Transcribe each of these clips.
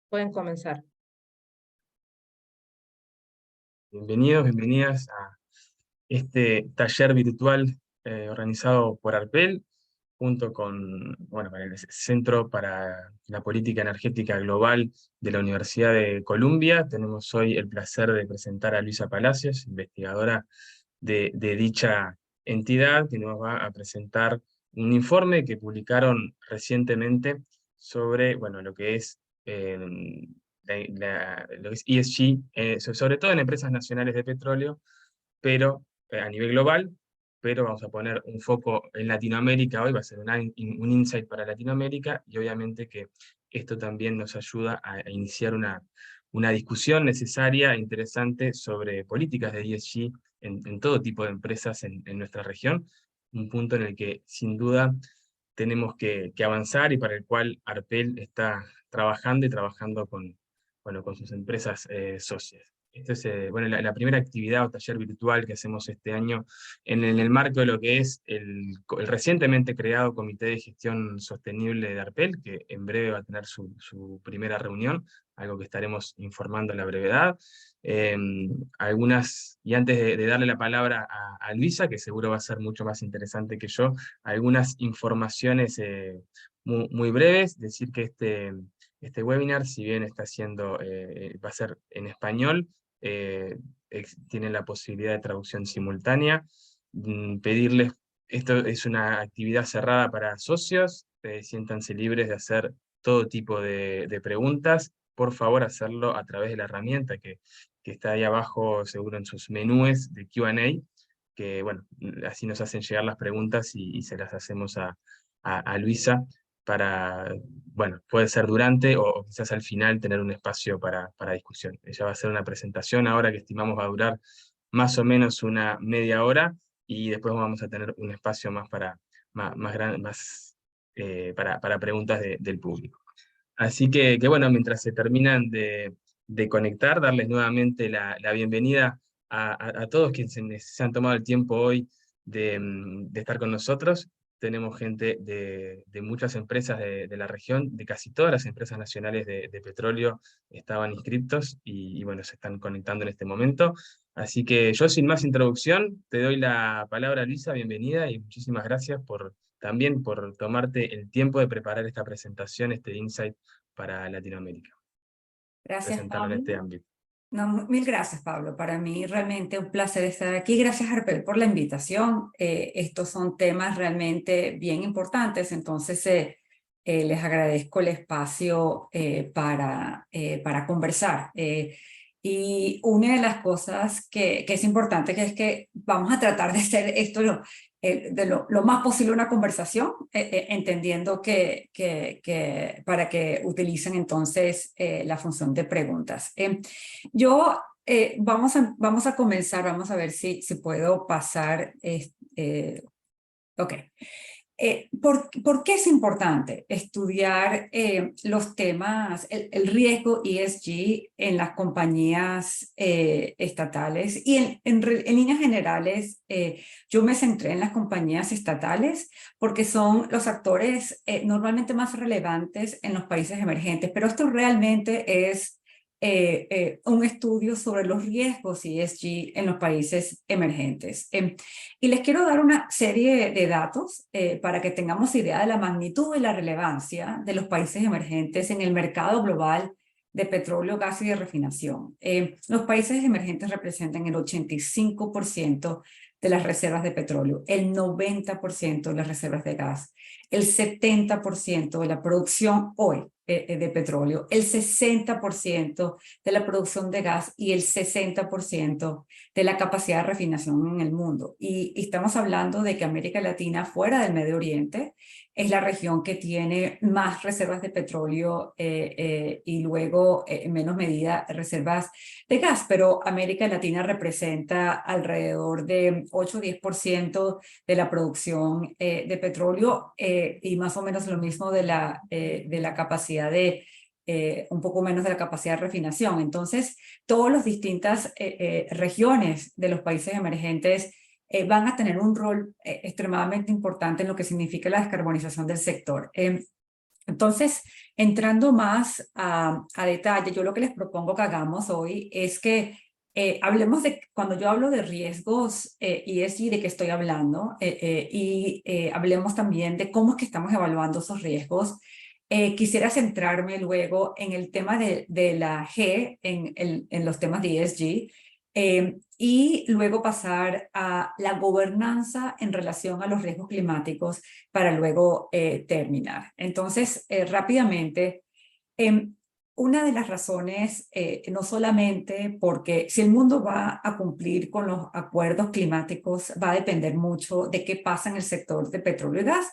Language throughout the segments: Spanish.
Pueden comenzar. Bienvenidos, bienvenidas a este taller virtual organizado por ARPEL, junto con el Centro para la Política Energética Global de la Universidad de Columbia. Tenemos hoy el placer de presentar a Luisa Palacios, investigadora de dicha entidad, que nos va a presentar un informe que publicaron recientemente sobre lo que es lo que es ESG, sobre todo en empresas nacionales de petróleo, pero a nivel global, pero vamos a poner un foco en Latinoamérica hoy, va a ser un insight para Latinoamérica, y obviamente que esto también nos ayuda a iniciar una discusión necesaria e interesante sobre políticas de ESG en todo tipo de empresas en nuestra región, un punto en el que sin duda tenemos que avanzar y para el cual Arpel está trabajando y trabajando con sus empresas socias. Esta es la primera actividad o taller virtual que hacemos este año en el marco de lo que es el recientemente creado Comité de Gestión Sostenible de Arpel, que en breve va a tener su primera reunión, algo que estaremos informando a la brevedad. Eh, y antes de darle la palabra a Luisa, que seguro va a ser mucho más interesante que yo, algunas informaciones muy breves, decir que este webinar, si bien va a ser en español, tienen la posibilidad de traducción simultánea. Pedirles, esto es una actividad cerrada para socios, siéntanse libres de hacer todo tipo de preguntas. Por favor, hacerlo a través de la herramienta que está ahí abajo, seguro en sus menús de Q&A, que así nos hacen llegar las preguntas y se las hacemos a Luisa para, puede ser durante o quizás al final tener un espacio para discusión. Ella va a hacer una presentación ahora que estimamos va a durar más o menos una media hora, y después vamos a tener un espacio más para preguntas del público. Así que mientras se terminan de conectar, darles nuevamente la bienvenida a todos quienes se han tomado el tiempo hoy de estar con nosotros. Tenemos gente de muchas empresas de la región, de casi todas las empresas nacionales de petróleo estaban inscriptos y se están conectando en este momento. Así que yo, sin más introducción, te doy la palabra, Luisa, bienvenida y muchísimas gracias también por tomarte el tiempo de preparar esta presentación, este insight para Latinoamérica, Gracias, presentarlo en Pablo. este ámbito. No, mil gracias, Pablo. Para mí realmente un placer estar aquí. Gracias, Arpel, por la invitación. Estos son temas realmente bien importantes, entonces les agradezco el espacio para conversar. Y una de las cosas que es importante que es que vamos a tratar de hacer esto lo más posible una conversación, entendiendo para que utilicen entonces la función de preguntas. Vamos a comenzar, vamos a ver si puedo pasar. Ok. ¿Por qué es importante estudiar los temas, el riesgo ESG en las compañías estatales? Y en líneas generales, yo me centré en las compañías estatales porque son los actores normalmente más relevantes en los países emergentes, pero esto realmente es un estudio sobre los riesgos ESG en los países emergentes. Y les quiero dar una serie de datos para que tengamos idea de la magnitud y la relevancia de los países emergentes en el mercado global de petróleo, gas y de refinación. Los países emergentes representan el 85% de las reservas de petróleo, el 90% de las reservas de gas, el 70% de la producción hoy de petróleo, el 60% de la producción de gas y el 60% de la capacidad de refinación en el mundo. Y estamos hablando de que América Latina, fuera del Medio Oriente, es la región que tiene más reservas de petróleo y luego, en menos medida, reservas de gas. Pero América Latina representa alrededor de 8 o 10% de la producción de petróleo y más o menos lo mismo de la capacidad un poco menos de la capacidad de refinación. Entonces, todas las distintas regiones de los países emergentes van a tener un rol extremadamente importante en lo que significa la descarbonización del sector. Entonces, entrando más a detalle, yo lo que les propongo que hagamos hoy es que hablemos de, cuando yo hablo de riesgos ESG, de qué estoy hablando, hablemos también de cómo es que estamos evaluando esos riesgos. Quisiera centrarme luego en el tema de la G, en los temas de ESG, y luego pasar a la gobernanza en relación a los riesgos climáticos para luego terminar. Entonces, rápidamente, una de las razones, no solamente porque si el mundo va a cumplir con los acuerdos climáticos, va a depender mucho de qué pasa en el sector de petróleo y gas.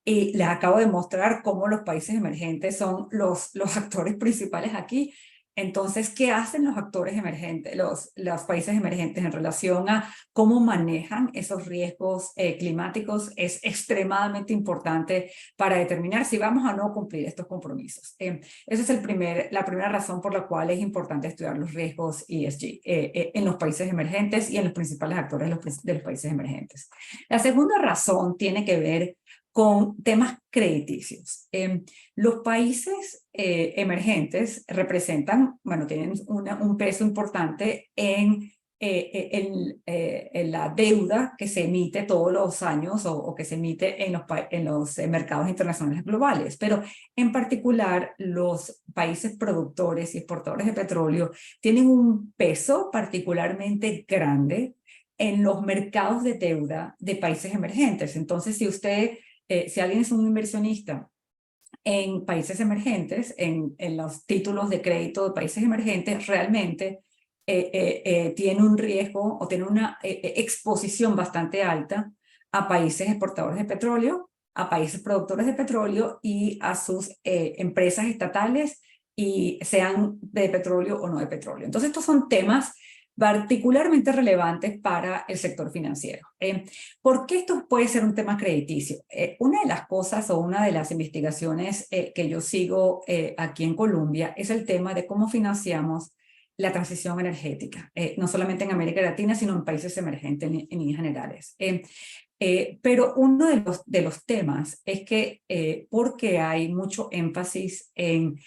Y les acabo de mostrar cómo los países emergentes son los actores principales aquí. Entonces, ¿qué hacen los actores emergentes, los países emergentes en relación a cómo manejan esos riesgos climáticos? Es extremadamente importante para determinar si vamos a no cumplir estos compromisos. Esa es la primera razón por la cual es importante estudiar los riesgos ESG en los países emergentes y en los principales actores de los países emergentes. La segunda razón tiene que ver con temas crediticios. Los países emergentes representan, bueno, tienen un peso importante en la deuda que se emite todos los años o que se emite en los mercados internacionales globales. Pero en particular, los países productores y exportadores de petróleo tienen un peso particularmente grande en los mercados de deuda de países emergentes. Entonces, si alguien es un inversionista en países emergentes, en los títulos de crédito de países emergentes, realmente tiene un riesgo o tiene una exposición bastante alta a países exportadores de petróleo, a países productores de petróleo y a sus empresas estatales, y sean de petróleo o no de petróleo. Entonces, estos son temas particularmente relevantes para el sector financiero. ¿Por qué esto puede ser un tema crediticio? Una de las cosas o una de las investigaciones que yo sigo aquí en Colombia es el tema de cómo financiamos la transición energética, no solamente en América Latina, sino en países emergentes en líneas generales. Pero uno de los temas es que porque hay mucho énfasis en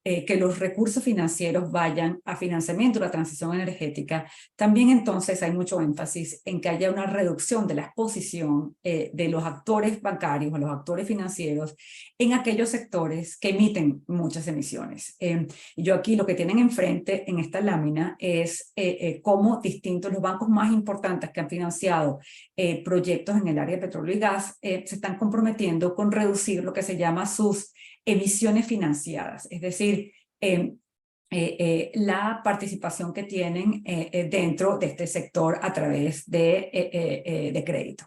que los recursos financieros vayan a financiamiento de la transición energética, también entonces hay mucho énfasis en que haya una reducción de la exposición de los actores bancarios o los actores financieros en aquellos sectores que emiten muchas emisiones. Yo aquí lo que tienen enfrente en esta lámina es cómo distintos los bancos más importantes que han financiado proyectos en el área de petróleo y gas se están comprometiendo con reducir lo que se llama sus emisiones financiadas, es decir, la participación que tienen dentro de este sector a través de crédito.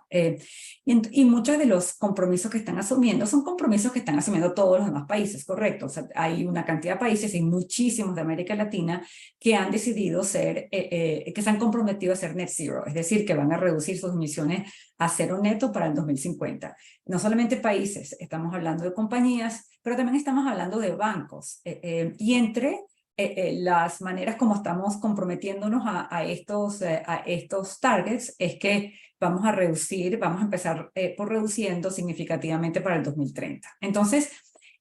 Y muchos de los compromisos que están asumiendo son compromisos que están asumiendo todos los demás países, ¿correcto? O sea, hay una cantidad de países y muchísimos de América Latina que han decidido que se han comprometido a ser net zero, es decir, que van a reducir sus emisiones a cero neto para el 2050. No solamente países, estamos hablando de compañías, pero también estamos hablando de bancos. Y entre las maneras como estamos comprometiéndonos a estos targets es que vamos a empezar por reduciendo significativamente para el 2030. Entonces,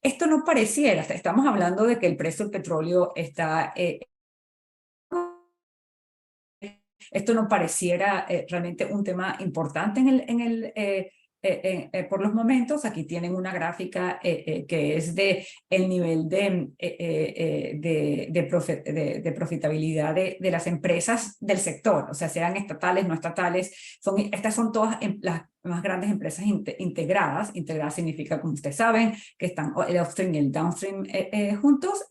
esto no pareciera, estamos hablando de que el precio del petróleo está... esto no pareciera realmente un tema importante por los momentos. Aquí tienen una gráfica que es de el nivel de profitabilidad de las empresas del sector, o sea, sean estatales, no estatales. Estas son todas las más grandes empresas integradas. Integradas significa, como ustedes saben, que están el upstream y el downstream juntos,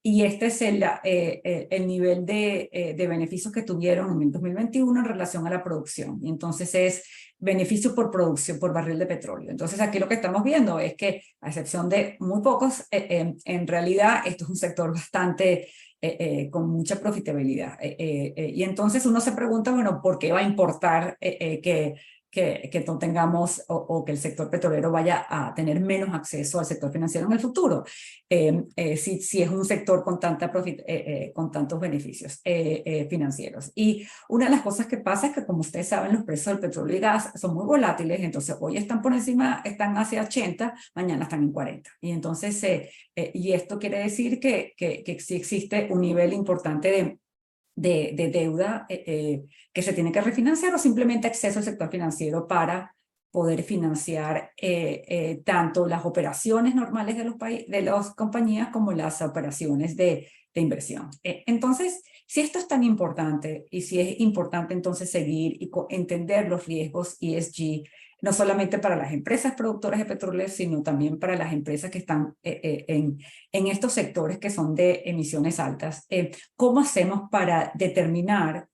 y este es el nivel de beneficios que tuvieron en el 2021 en relación a la producción. Y entonces es beneficio por producción, por barril de petróleo. Entonces aquí lo que estamos viendo es que, a excepción de muy pocos, en realidad esto es un sector bastante con mucha profitabilidad. Y entonces uno se pregunta, bueno, ¿por qué va a importar que no tengamos o que el sector petrolero vaya a tener menos acceso al sector financiero en el futuro, si es un sector con, con tantos beneficios financieros. Y una de las cosas que pasa es que, como ustedes saben, los precios del petróleo y gas son muy volátiles, entonces hoy están por encima, están hacia 80, mañana están en 40. Y entonces, y esto quiere decir que sí existe un nivel importante de deuda que se tiene que refinanciar, o simplemente acceso al sector financiero para poder financiar tanto las operaciones normales de las compañías como las operaciones de inversión. Entonces, si esto es tan importante y si es importante entonces seguir y entender los riesgos ESG, no solamente para las empresas productoras de petróleo, sino también para las empresas que están en estos sectores que son de emisiones altas. ¿Cómo hacemos para determinar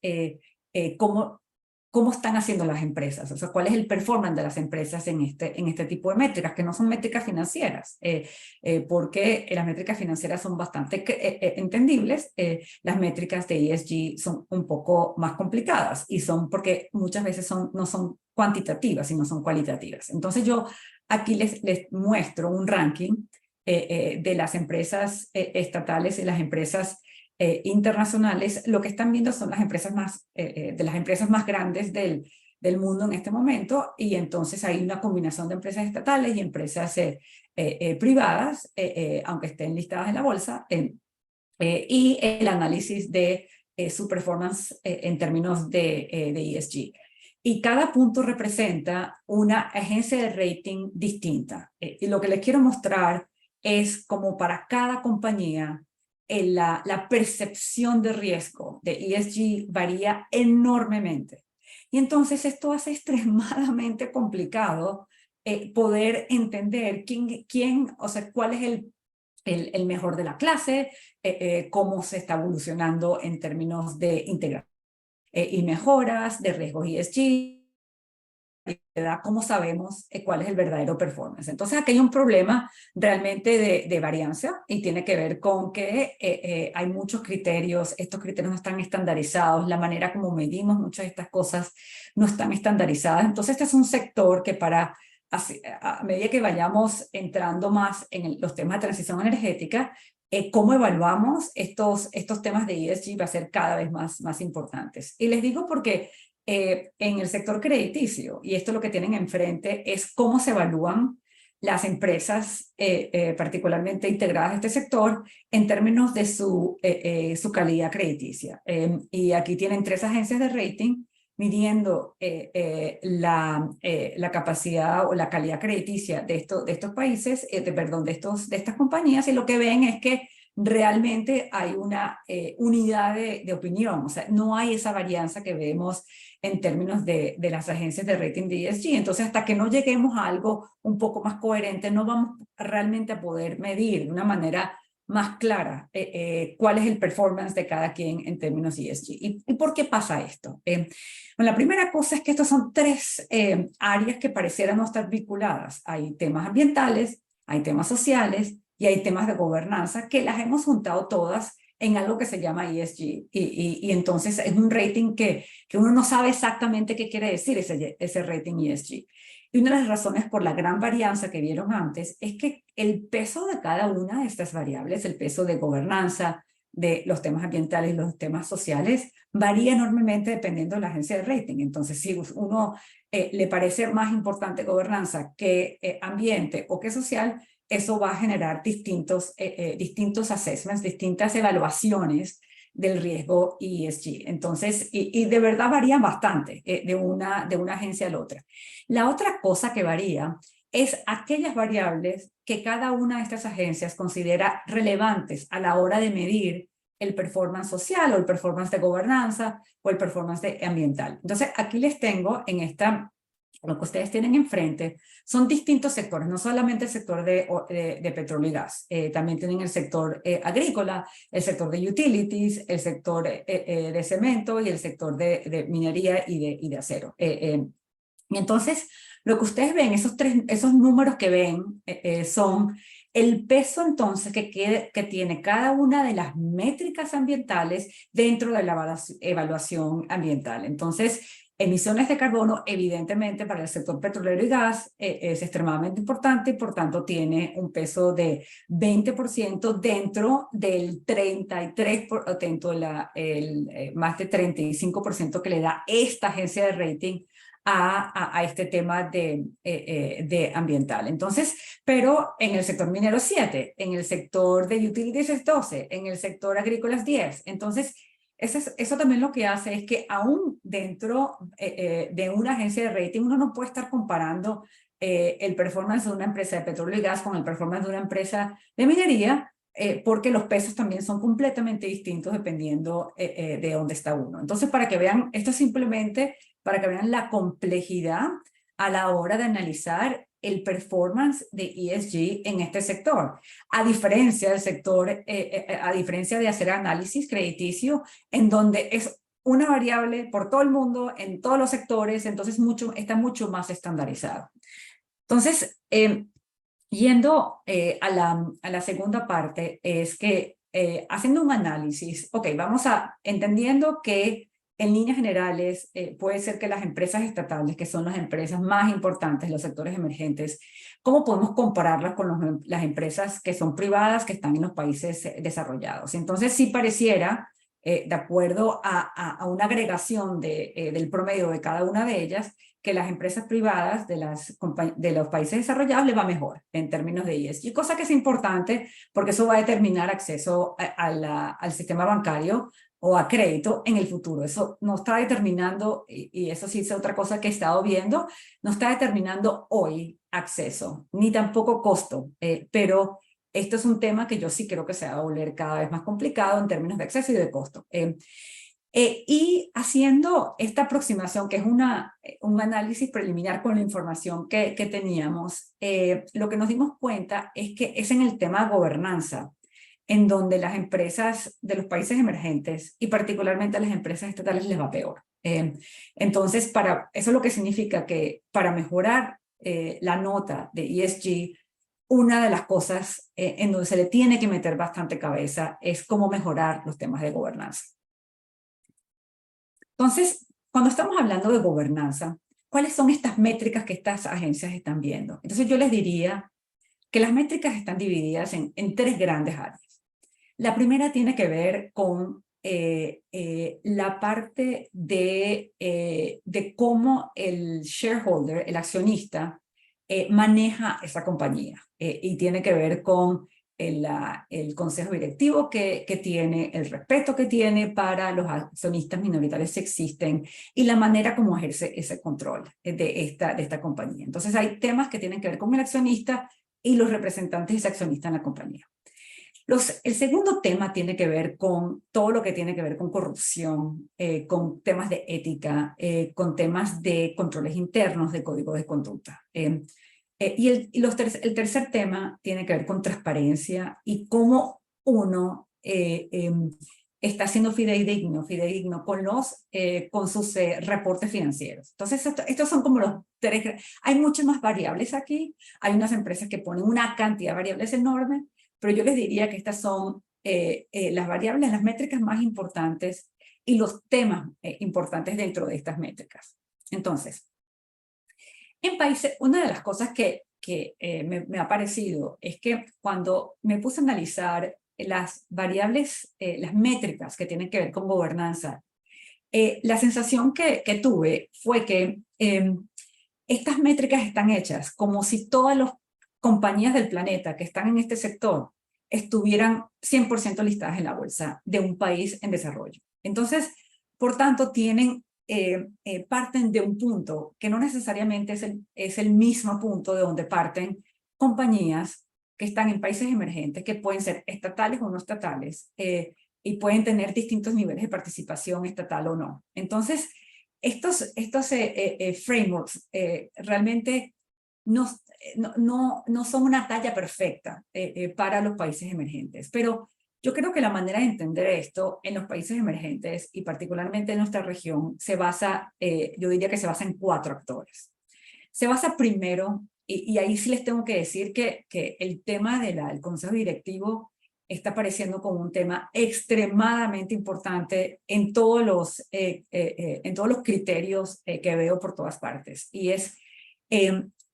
cómo están haciendo las empresas? O sea, ¿cuál es el performance de las empresas en este tipo de métricas, que no son métricas financieras? Porque las métricas financieras son bastante entendibles, las métricas de ESG son un poco más complicadas, y son porque muchas veces no son cuantitativas, sino son cualitativas. Entonces yo aquí les muestro un ranking de las empresas estatales y las empresas internacionales. Lo que están viendo son las empresas de las empresas más grandes del mundo en este momento, y entonces hay una combinación de empresas estatales y empresas privadas, aunque estén listadas en la bolsa, y el análisis de su performance en términos de ESG. Y cada punto representa una agencia de rating distinta. Y lo que les quiero mostrar es como para cada compañía la percepción de riesgo de ESG varía enormemente. Y entonces esto hace extremadamente complicado poder entender o sea, cuál es el mejor de la clase, cómo se está evolucionando en términos de integración y mejoras de riesgos ESG, cómo sabemos cuál es el verdadero performance. Entonces aquí hay un problema realmente de varianza, y tiene que ver con que hay muchos criterios, estos criterios no están estandarizados, la manera como medimos muchas de estas cosas no están estandarizadas. Entonces este es un sector que a medida que vayamos entrando más en los temas de transición energética, cómo evaluamos estos temas de ESG va a ser cada vez más importantes. Y les digo porque en el sector crediticio, y esto lo que tienen enfrente es cómo se evalúan las empresas particularmente integradas a este sector en términos de su calidad crediticia. Y aquí tienen 3 agencias de rating midiendo la capacidad o la calidad crediticia de estos países, de estas compañías, y lo que ven es que realmente hay una unidad de opinión. O sea, no hay esa varianza que vemos en términos de las agencias de rating de ESG. Entonces, hasta que no lleguemos a algo un poco más coherente, no vamos realmente a poder medir de una manera más clara cuál es el performance de cada quien en términos ESG. ¿Y por qué pasa esto? Bueno, la primera cosa es que estas son 3 áreas que parecieran no estar vinculadas. Hay temas ambientales, hay temas sociales y hay temas de gobernanza, que las hemos juntado todas en algo que se llama ESG. Y entonces es un rating que uno no sabe exactamente qué quiere decir ese rating ESG. Y una de las razones por la gran varianza que vieron antes es que el peso de cada una de estas variables, el peso de gobernanza, de los temas ambientales y los temas sociales, varía enormemente dependiendo de la agencia de rating. Entonces, si uno le parece más importante gobernanza que ambiente o que social, eso va a generar distintos assessments, distintas evaluaciones del riesgo ESG. Entonces, y de verdad varían bastante de una agencia a la otra. La otra cosa que varía es aquellas variables que cada una de estas agencias considera relevantes a la hora de medir el performance social o el performance de gobernanza o el performance ambiental. Entonces, aquí les tengo lo que ustedes tienen enfrente son distintos sectores, no solamente el sector de petróleo y gas, también tienen el sector agrícola, el sector de utilities, el sector de cemento y el sector de minería y de acero. Y entonces, lo que ustedes ven, esos números que ven son el peso entonces que tiene cada una de las métricas ambientales dentro de la evaluación ambiental. Entonces, emisiones de carbono, evidentemente para el sector petrolero y gas es extremadamente importante, por tanto tiene un peso de 20% dentro del 33%, más de 35% que le da esta agencia de rating a este tema de ambiental. Entonces, pero en el sector minero 7, en el sector de utilities es 12, en el sector agrícola es 10. Entonces, eso también lo que hace es que aún dentro de una agencia de rating uno no puede estar comparando el performance de una empresa de petróleo y gas con el performance de una empresa de minería, porque los pesos también son completamente distintos dependiendo de dónde está uno. Entonces, para que vean, esto es simplemente para que vean la complejidad a la hora de analizar el performance de ESG en este sector, a diferencia del sector, a diferencia de hacer análisis crediticio, en donde es una variable por todo el mundo, en todos los sectores, entonces está mucho más estandarizado. Entonces, yendo a la segunda parte, es que haciendo un análisis, ok, entendiendo que en líneas generales puede ser que las empresas estatales, que son las empresas más importantes, los sectores emergentes, ¿cómo podemos compararlas con las empresas que son privadas, que están en los países desarrollados? Entonces, sí pareciera, de acuerdo a una agregación del promedio de cada una de ellas, que las empresas privadas de los países desarrollados les va mejor en términos de ESG, cosa que es importante porque eso va a determinar acceso al sistema bancario o a crédito en el futuro. Eso no está determinando, y eso sí es otra cosa que he estado viendo, no está determinando hoy acceso, ni tampoco costo, pero esto es un tema que yo sí creo que se va a volver cada vez más complicado en términos de acceso y de costo. Y haciendo esta aproximación, que es un análisis preliminar con la información que teníamos, lo que nos dimos cuenta es que es en el tema de gobernanza, en donde las empresas de los países emergentes, y particularmente a las empresas estatales, les va peor. Entonces, eso es lo que significa que para mejorar la nota de ESG, una de las cosas en donde se le tiene que meter bastante cabeza es cómo mejorar los temas de gobernanza. Entonces, cuando estamos hablando de gobernanza, ¿cuáles son estas métricas que estas agencias están viendo? Entonces yo les diría que las métricas están divididas en tres grandes áreas. La primera tiene que ver con la parte de cómo el shareholder, el accionista, maneja esa compañía. Y tiene que ver con el consejo directivo que tiene, el respeto que tiene para los accionistas minoritarios si existen, y la manera como ejerce ese control de esta compañía. Entonces hay temas que tienen que ver con el accionista y los representantes de ese accionista en la compañía. El segundo tema tiene que ver con todo lo que tiene que ver con corrupción, con temas de ética, con temas de controles internos, de códigos de conducta. Y el tercer tema tiene que ver con transparencia y cómo uno está siendo fidedigno con sus reportes financieros. Entonces, estos son como los tres. Hay muchas más variables aquí. Hay unas empresas que ponen una cantidad de variables enorme, pero yo les diría que estas son las variables, las métricas más importantes y los temas importantes dentro de estas métricas. Entonces, en países, una de las cosas que me ha parecido es que cuando me puse a analizar las variables, las métricas que tienen que ver con gobernanza, la sensación que tuve fue que estas métricas están hechas como si todas las compañías del planeta que están en este sector estuvieran 100% listadas en la bolsa de un país en desarrollo. Entonces, por tanto, parten de un punto que no necesariamente es el mismo punto de donde parten compañías que están en países emergentes, que pueden ser estatales o no estatales, y pueden tener distintos niveles de participación estatal o no. Entonces, estos frameworks realmente no son una talla perfecta para los países emergentes, pero yo creo que la manera de entender esto en los países emergentes y particularmente en nuestra región se basa, yo diría que se basa en 4 actores. Se basa primero, y ahí sí les tengo que decir que el tema del consejo directivo está apareciendo como un tema extremadamente importante en todos los criterios que veo por todas partes. Y es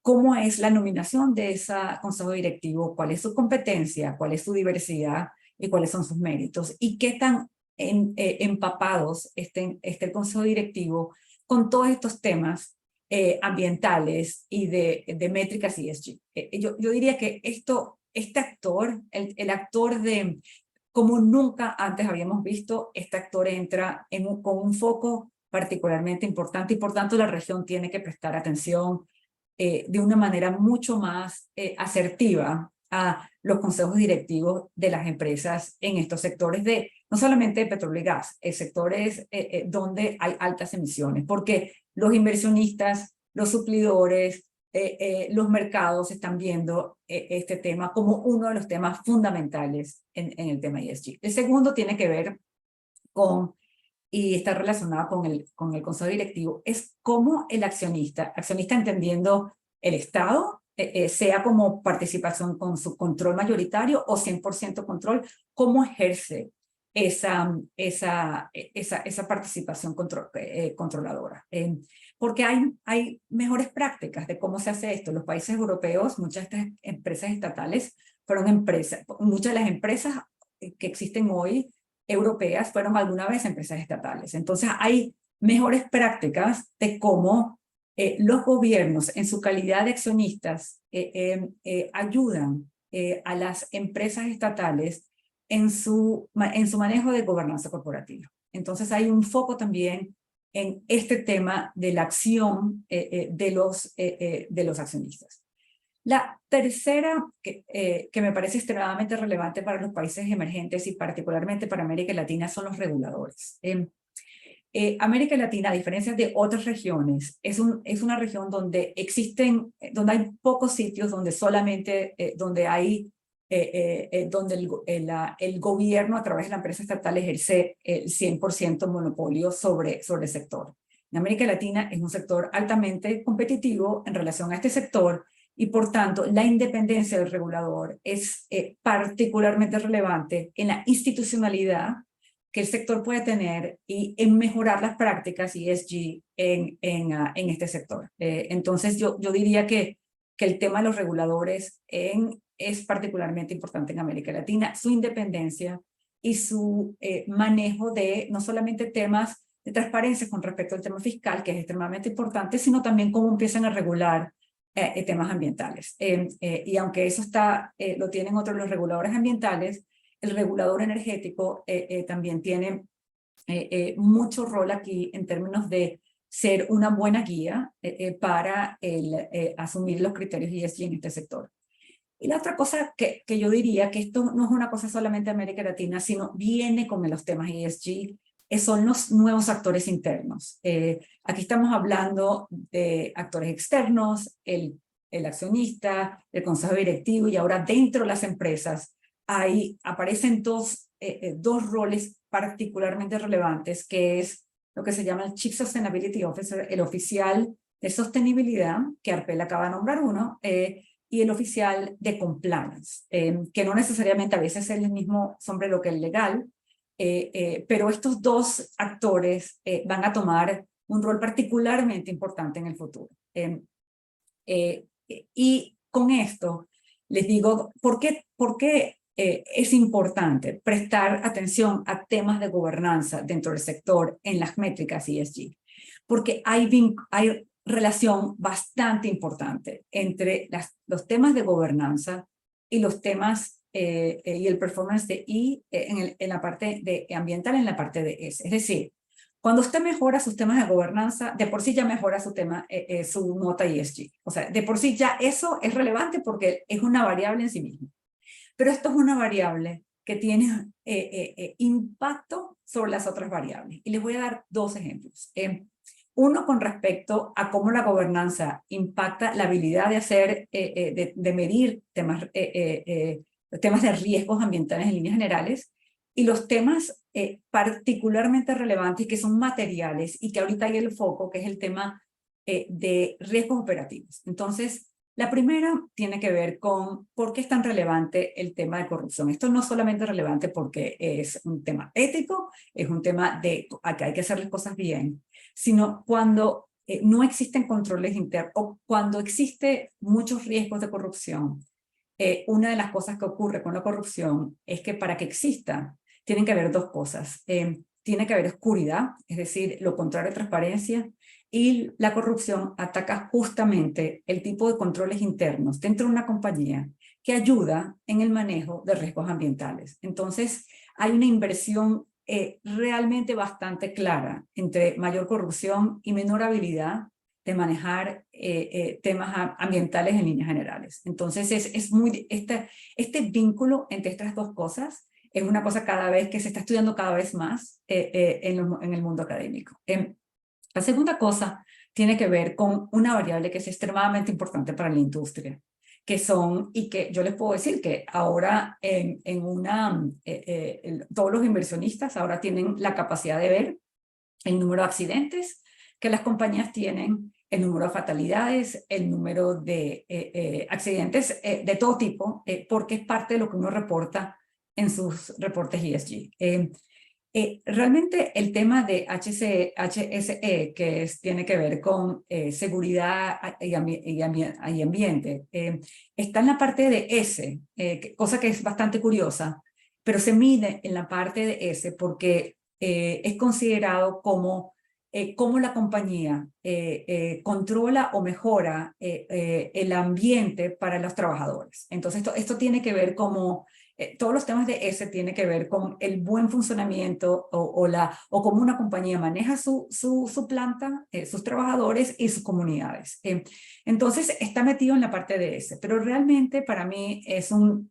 cómo es la nominación de ese consejo directivo, cuál es su competencia, cuál es su diversidad y cuáles son sus méritos. Y qué tan empapados esté el consejo directivo con todos estos temas ambientales y de métricas ESG. Yo diría que este actor, el actor de, como nunca antes habíamos visto, este actor entra con un foco particularmente importante y por tanto la región tiene que prestar atención de una manera mucho más asertiva a los consejos directivos de las empresas en estos sectores de, no solamente de petróleo y gas, sectores donde hay altas emisiones, porque los inversionistas, los suplidores, los mercados están viendo este tema como uno de los temas fundamentales en el tema ESG. El segundo tiene que ver con, y está relacionado con el consejo directivo, es cómo el accionista entendiendo el Estado, sea como participación con su control mayoritario o 100% control, cómo ejerce esa participación controladora. Porque hay mejores prácticas de cómo se hace esto. En los países europeos, muchas de estas empresas estatales muchas de las empresas que existen hoy europeas fueron alguna vez empresas estatales. Entonces hay mejores prácticas de cómo los gobiernos en su calidad de accionistas ayudan a las empresas estatales en su manejo de gobernanza corporativa. Entonces hay un foco también en este tema de la acción de los accionistas. La tercera, que me parece extremadamente relevante para los países emergentes y particularmente para América Latina, son los reguladores. América Latina, a diferencia de otras regiones, es una región donde donde hay pocos sitios donde solamente, donde el gobierno a través de la empresa estatal ejerce el 100% monopolio sobre el sector. En América Latina es un sector altamente competitivo en relación a este sector y por tanto la independencia del regulador es particularmente relevante en la institucionalidad que el sector puede tener y en mejorar las prácticas ESG en este sector. Entonces yo diría que el tema de los reguladores es particularmente importante en América Latina, su independencia y su manejo de no solamente temas de transparencia con respecto al tema fiscal, que es extremadamente importante, sino también cómo empiezan a regular temas ambientales. Y aunque eso lo tienen otros los reguladores ambientales, el regulador energético también tiene mucho rol aquí en términos de ser una buena guía para asumir los criterios ESG en este sector. Y la otra cosa que yo diría, que esto no es una cosa solamente de América Latina, sino viene con los temas ESG, son los nuevos actores internos. Aquí estamos hablando de actores externos, el accionista, el consejo directivo, y ahora dentro de las empresas aparecen dos roles particularmente relevantes, que es lo que se llama el Chief Sustainability Officer, el oficial de sostenibilidad, que Arpel acaba de nombrar uno, y el oficial de compliance, que no necesariamente a veces es el mismo sombrero que el legal, pero estos dos actores van a tomar un rol particularmente importante en el futuro. Y con esto les digo, ¿por qué es importante prestar atención a temas de gobernanza dentro del sector en las métricas ESG? Porque hay relación bastante importante entre los temas de gobernanza y los temas y el performance de en la parte ambiental, en la parte de S. Es decir, cuando usted mejora sus temas de gobernanza, de por sí ya mejora su nota ESG. O sea, de por sí ya eso es relevante porque es una variable en sí misma. Pero esto es una variable que tiene impacto sobre las otras variables. Y les voy a dar dos ejemplos. Uno con respecto a cómo la gobernanza impacta la habilidad de hacer, de medir temas de riesgos ambientales en líneas generales, y los temas particularmente relevantes que son materiales y que ahorita hay el foco, que es el tema de riesgos operativos. Entonces, La primera tiene que ver con por qué es tan relevante el tema de corrupción. Esto no es solamente relevante porque es un tema ético, es un tema de que hay que hacer las cosas bien, sino cuando no existen controles internos o cuando existe muchos riesgos de corrupción. Una de las cosas que ocurre con la corrupción es que para que exista tienen que haber dos cosas. Tiene que haber oscuridad, es decir, lo contrario a transparencia, y la corrupción ataca justamente el tipo de controles internos dentro de una compañía que ayuda en el manejo de riesgos ambientales. Entonces, hay una inversión realmente bastante clara entre mayor corrupción y menor habilidad de manejar temas ambientales en líneas generales. Entonces, este vínculo entre estas dos cosas es una cosa cada vez que se está estudiando cada vez más en el mundo académico. La segunda cosa tiene que ver con una variable que es extremadamente importante para la industria, que son, y que yo les puedo decir que ahora todos los inversionistas ahora tienen la capacidad de ver el número de accidentes que las compañías tienen, el número de fatalidades, el número de accidentes de todo tipo, porque es parte de lo que uno reporta en sus reportes ESG. Realmente el tema de HSE, que tiene que ver con seguridad y ambiente, está en la parte de S, cosa que es bastante curiosa, pero se mide en la parte de S porque es considerado como la compañía controla o mejora el ambiente para los trabajadores. Entonces esto tiene que ver como todos los temas de S tienen que ver con el buen funcionamiento o cómo una compañía maneja su planta, sus trabajadores y sus comunidades. Entonces está metido en la parte de S, pero realmente para mí es un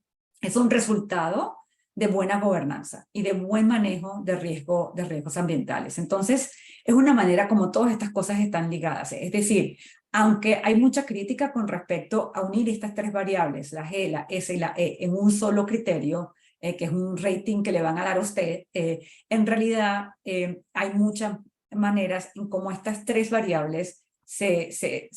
resultado de buena gobernanza y de buen manejo de riesgos ambientales. Entonces, es una manera como todas estas cosas están ligadas. Es decir, aunque hay mucha crítica con respecto a unir estas tres variables, la G, la S y la E, en un solo criterio, que es un rating que le van a dar a usted, en realidad hay muchas maneras en cómo estas tres variables se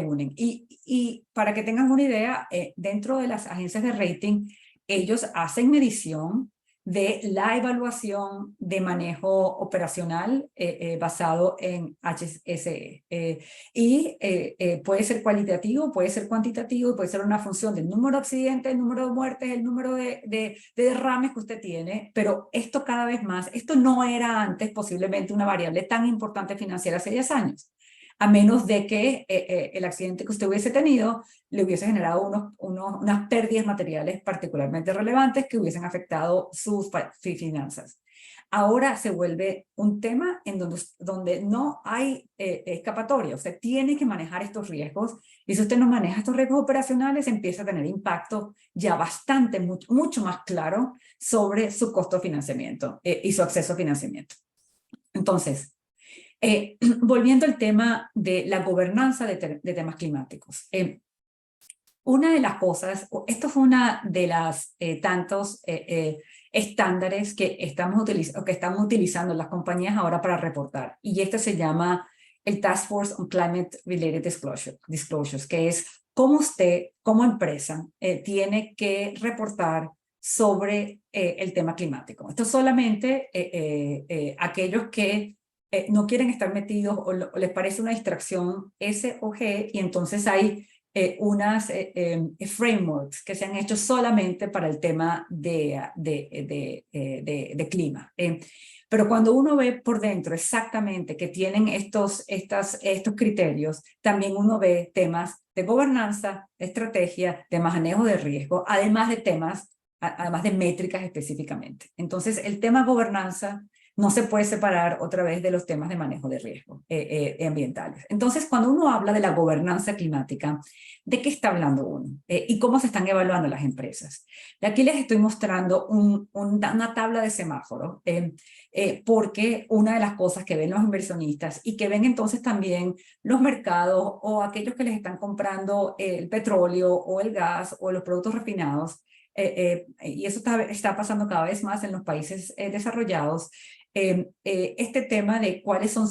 unen. Y para que tengan una idea, dentro de las agencias de rating, ellos hacen medición de la evaluación de manejo operacional basado en HSE. Puede ser cualitativo, puede ser cuantitativo, puede ser una función del número de accidentes, el número de muertes, el número de derrames que usted tiene, pero esto cada vez más, esto no era antes posiblemente una variable tan importante financiera hace 10 años. A menos de que el accidente que usted hubiese tenido le hubiese generado unas pérdidas materiales particularmente relevantes que hubiesen afectado sus finanzas. Ahora se vuelve un tema en donde no hay escapatoria. Usted tiene que manejar estos riesgos y si usted no maneja estos riesgos operacionales empieza a tener impacto ya bastante, mucho más claro sobre su costo de financiamiento y su acceso a financiamiento. Entonces, volviendo al tema de la gobernanza de temas climáticos. Una de las cosas, esto es una de las tantos estándares que están utilizando las compañías ahora para reportar. Y este se llama el Task Force on Climate Related Disclosures, que es cómo usted, como empresa, tiene que reportar sobre el tema climático. Esto solamente aquellos que no quieren estar metidos o les parece una distracción S o G, y entonces hay unas frameworks que se han hecho solamente para el tema de clima. Pero cuando uno ve por dentro exactamente que tienen estos criterios, también uno ve temas de gobernanza, de estrategia, de manejo de riesgo, además de métricas específicamente. Entonces, el tema gobernanza no se puede separar otra vez de los temas de manejo de riesgo ambientales. Entonces, cuando uno habla de la gobernanza climática, ¿de qué está hablando uno? ¿Y cómo se están evaluando las empresas? Y aquí les estoy mostrando una tabla de semáforo, porque una de las cosas que ven los inversionistas y que ven entonces también los mercados o aquellos que les están comprando el petróleo o el gas o los productos refinados, y eso está pasando cada vez más en los países desarrollados, este tema de cuáles son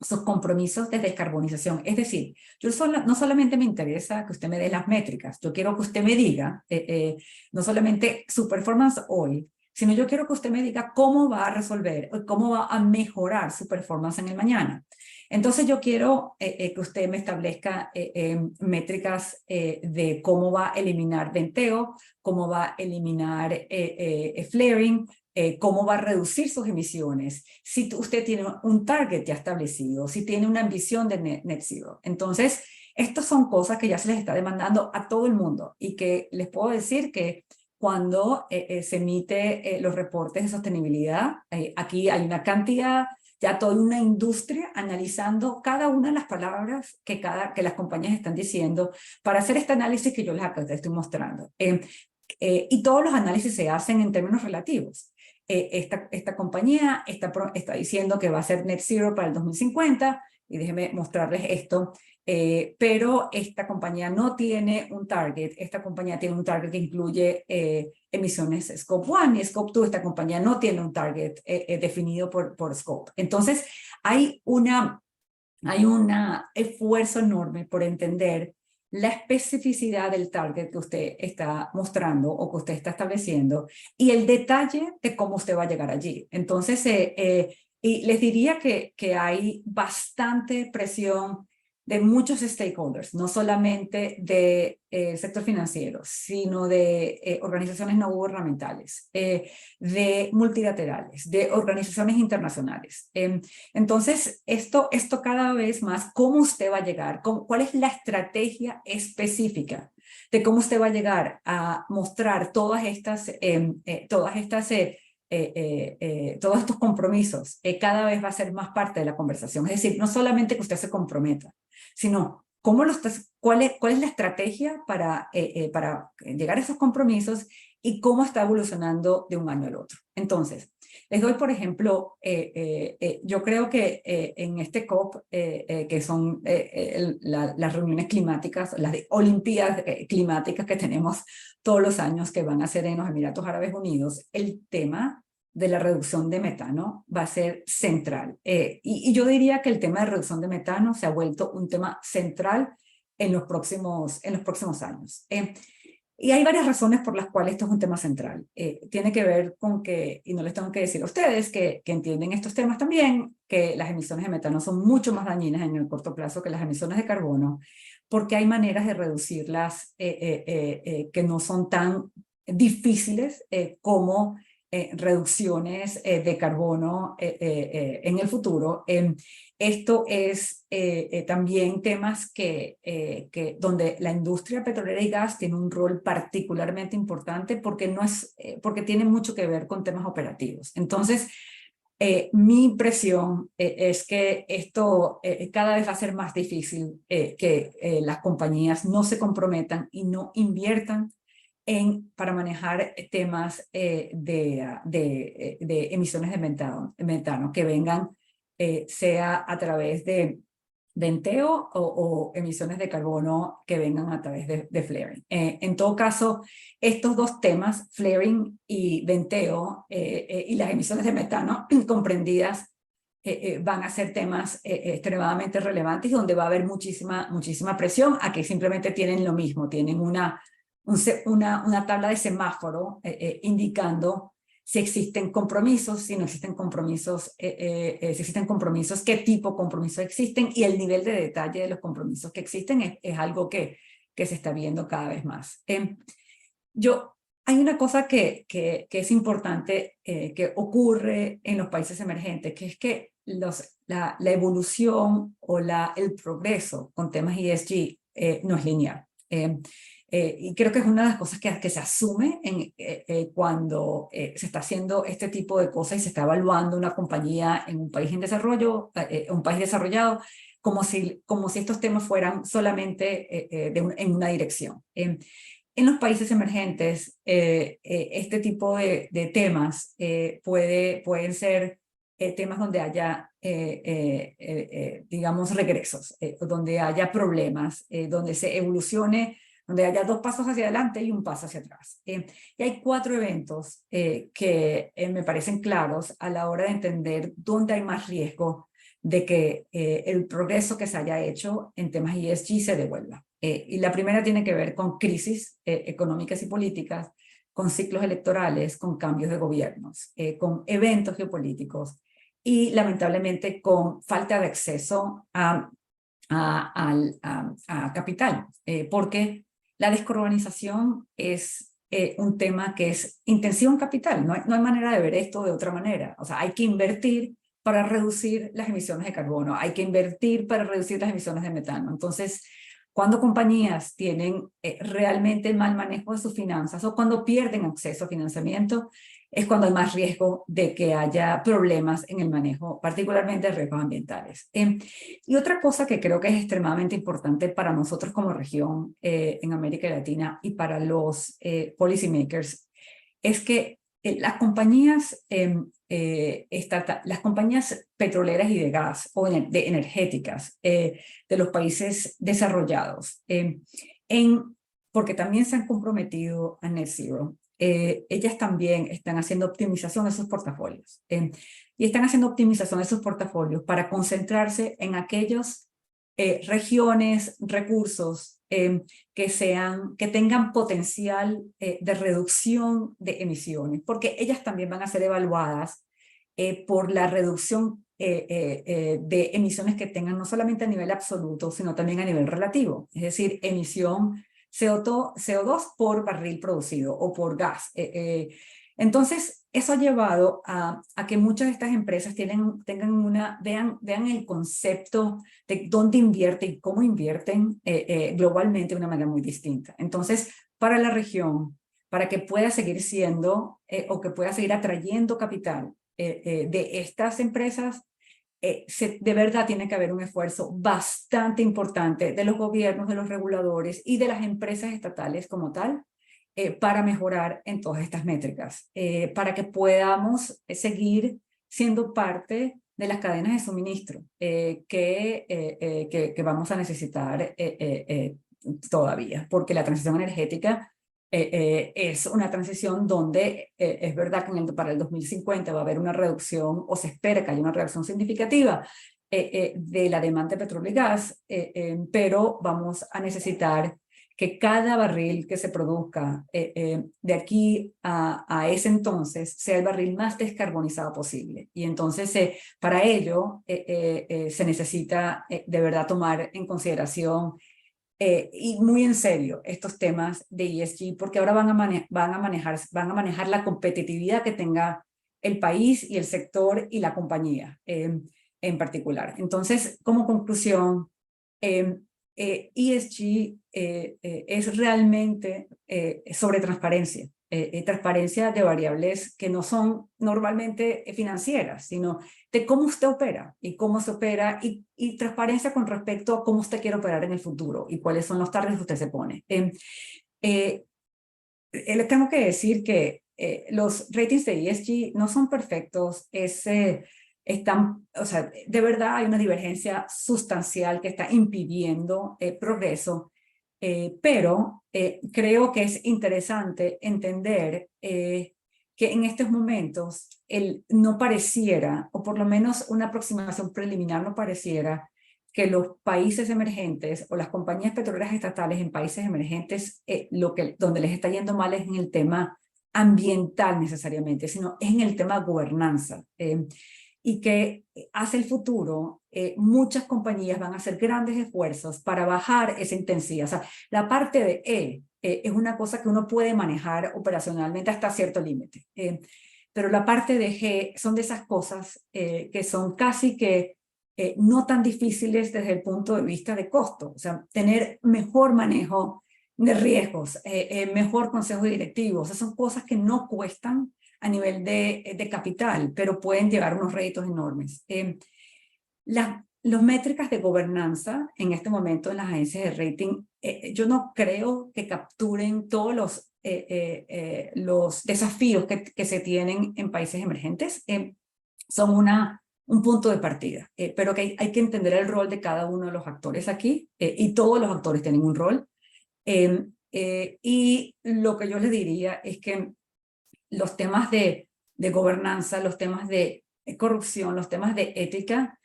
sus compromisos de descarbonización. Es decir, no solamente me interesa que usted me dé las métricas, yo quiero que usted me diga, no solamente su performance hoy, sino yo quiero que usted me diga cómo va a resolver, cómo va a mejorar su performance en el mañana. Entonces yo quiero que usted me establezca métricas de cómo va a eliminar venteo, cómo va a eliminar flaring, cómo va a reducir sus emisiones, si usted tiene un target ya establecido, si tiene una ambición de net zero. Entonces, estas son cosas que ya se les está demandando a todo el mundo y que les puedo decir que cuando se emite los reportes de sostenibilidad, aquí hay una cantidad, ya toda una industria analizando cada una de las palabras que las compañías están diciendo para hacer este análisis que yo les estoy mostrando. Y todos los análisis se hacen en términos relativos. Esta compañía está diciendo que va a ser net zero para el 2050, y déjenme mostrarles esto, pero esta compañía no tiene un target. Esta compañía tiene un target que incluye emisiones Scope 1 y Scope 2. Esta compañía no tiene un target definido por Scope. Entonces, hay un esfuerzo enorme por entender la especificidad del target que usted está mostrando o que usted está estableciendo y el detalle de cómo usted va a llegar allí. Entonces, y les diría que hay bastante presión de muchos stakeholders, no solamente del sector financiero, sino de organizaciones no gubernamentales, de multilaterales, de organizaciones internacionales. Entonces, esto cada vez más, ¿cómo usted va a llegar? ¿Cuál es la estrategia específica de cómo usted va a llegar a mostrar todos estos compromisos? Cada vez va a ser más parte de la conversación. Es decir, no solamente que usted se comprometa, sino cuál es la estrategia para llegar a esos compromisos y cómo está evolucionando de un año al otro. Entonces, les doy, por ejemplo, yo creo que en este COP, que son las reuniones climáticas, las olimpiadas climáticas que tenemos todos los años que van a ser en los Emiratos Árabes Unidos, el tema de la reducción de metano va a ser central. Y yo diría que el tema de reducción de metano se ha vuelto un tema central en los próximos años. Y hay varias razones por las cuales esto es un tema central. Tiene que ver con que, y no les tengo que decir a ustedes que entienden estos temas también, que las emisiones de metano son mucho más dañinas en el corto plazo que las emisiones de carbono, porque hay maneras de reducirlas que no son tan difíciles como reducciones de carbono en el futuro. Esto es también temas donde la industria petrolera y gas tiene un rol particularmente importante porque tiene mucho que ver con temas operativos. Entonces, mi impresión es que esto cada vez va a ser más difícil que las compañías no se comprometan y no inviertan para manejar temas de emisiones de metano que vengan sea a través de venteo o emisiones de carbono que vengan a través de flaring. En todo caso, estos dos temas, flaring y venteo, y las emisiones de metano comprendidas, van a ser temas extremadamente relevantes donde va a haber muchísima presión. Aquí simplemente tienen lo mismo, tienen una tabla de semáforo indicando si existen compromisos, si no existen compromisos, si existen compromisos, qué tipo de compromisos existen, y el nivel de detalle de los compromisos que existen es algo que se está viendo cada vez más. Hay una cosa que es importante que ocurre en los países emergentes, que es que la evolución o el progreso con temas ESG no es lineal. Y creo que es una de las cosas que se asume cuando se está haciendo este tipo de cosas y se está evaluando una compañía en un país en desarrollo, un país desarrollado, como si estos temas fueran solamente en una dirección. En los países emergentes, este tipo de temas pueden ser temas donde haya, digamos, regresos, donde haya problemas, donde se evolucione, donde haya 2 pasos hacia adelante y 1 paso hacia atrás. Y hay 4 eventos que me parecen claros a la hora de entender dónde hay más riesgo de que el progreso que se haya hecho en temas ESG se devuelva. Y la primera tiene que ver con crisis económicas y políticas, con ciclos electorales, con cambios de gobiernos, con eventos geopolíticos y lamentablemente con falta de acceso a capital, porque la descarbonización es un tema que es intensivo en capital. No hay manera de ver esto de otra manera. O sea, hay que invertir para reducir las emisiones de carbono, hay que invertir para reducir las emisiones de metano. Entonces, cuando compañías tienen realmente mal manejo de sus finanzas o cuando pierden acceso a financiamiento, es cuando hay más riesgo de que haya problemas en el manejo, particularmente de riesgos ambientales. Y otra cosa que creo que es extremadamente importante para nosotros como región en América Latina y para los policymakers es que las compañías las compañías petroleras y de gas o de energéticas de los países desarrollados, porque también se han comprometido a Net Zero, ellas también están haciendo optimización de sus portafolios. Y están haciendo optimización de sus portafolios para concentrarse en aquellas regiones, recursos que tengan potencial de reducción de emisiones, porque ellas también van a ser evaluadas por la reducción de emisiones que tengan no solamente a nivel absoluto, sino también a nivel relativo, es decir, emisión CO2 por barril producido o por gas. Entonces, eso ha llevado a que muchas de estas empresas vean el concepto de dónde invierten y cómo invierten globalmente de una manera muy distinta. Entonces, para la región, para que pueda seguir siendo o que pueda seguir atrayendo capital de estas empresas, de verdad tiene que haber un esfuerzo bastante importante de los gobiernos, de los reguladores y de las empresas estatales como tal, para mejorar en todas estas métricas, para que podamos seguir siendo parte de las cadenas de suministro que vamos a necesitar todavía, porque la transición energética es una transición donde es verdad que para el 2050 va a haber una reducción, o se espera que haya una reducción significativa de la demanda de petróleo y gas, pero vamos a necesitar que cada barril que se produzca de aquí a ese entonces sea el barril más descarbonizado posible. Y entonces para ello se necesita de verdad tomar en consideración y muy en serio estos temas de ESG, porque ahora van a manejar la competitividad que tenga el país y el sector y la compañía en particular. Entonces, como conclusión, ESG es realmente sobre transparencia, transparencia de variables que no son normalmente financieras, sino de cómo usted opera y cómo se opera y transparencia con respecto a cómo usted quiere operar en el futuro y cuáles son los targets que usted se pone. Les tengo que decir que los ratings de ESG no son perfectos, o sea, de verdad hay una divergencia sustancial que está impidiendo progreso, pero creo que es interesante entender que en estos momentos no pareciera, o por lo menos una aproximación preliminar no pareciera, que los países emergentes o las compañías petroleras estatales en países emergentes, donde les está yendo mal es en el tema ambiental necesariamente, sino es en el tema gobernanza. Y que hacia el futuro muchas compañías van a hacer grandes esfuerzos para bajar esa intensidad. O sea, la parte de es una cosa que uno puede manejar operacionalmente hasta cierto límite. Pero la parte de G son de esas cosas que son casi que no tan difíciles desde el punto de vista de costo. O sea, tener mejor manejo de riesgos, mejor consejo directivo. O sea, son cosas que no cuestan a nivel de capital, pero pueden llevar unos réditos enormes. Las métricas de gobernanza en este momento en las agencias de rating, yo no creo que capturen todos los desafíos que se tienen en países emergentes. Son un punto de partida, pero que hay que entender el rol de cada uno de los actores aquí, y todos los actores tienen un rol. Y lo que yo les diría es que los temas de gobernanza, los temas de corrupción, los temas de ética,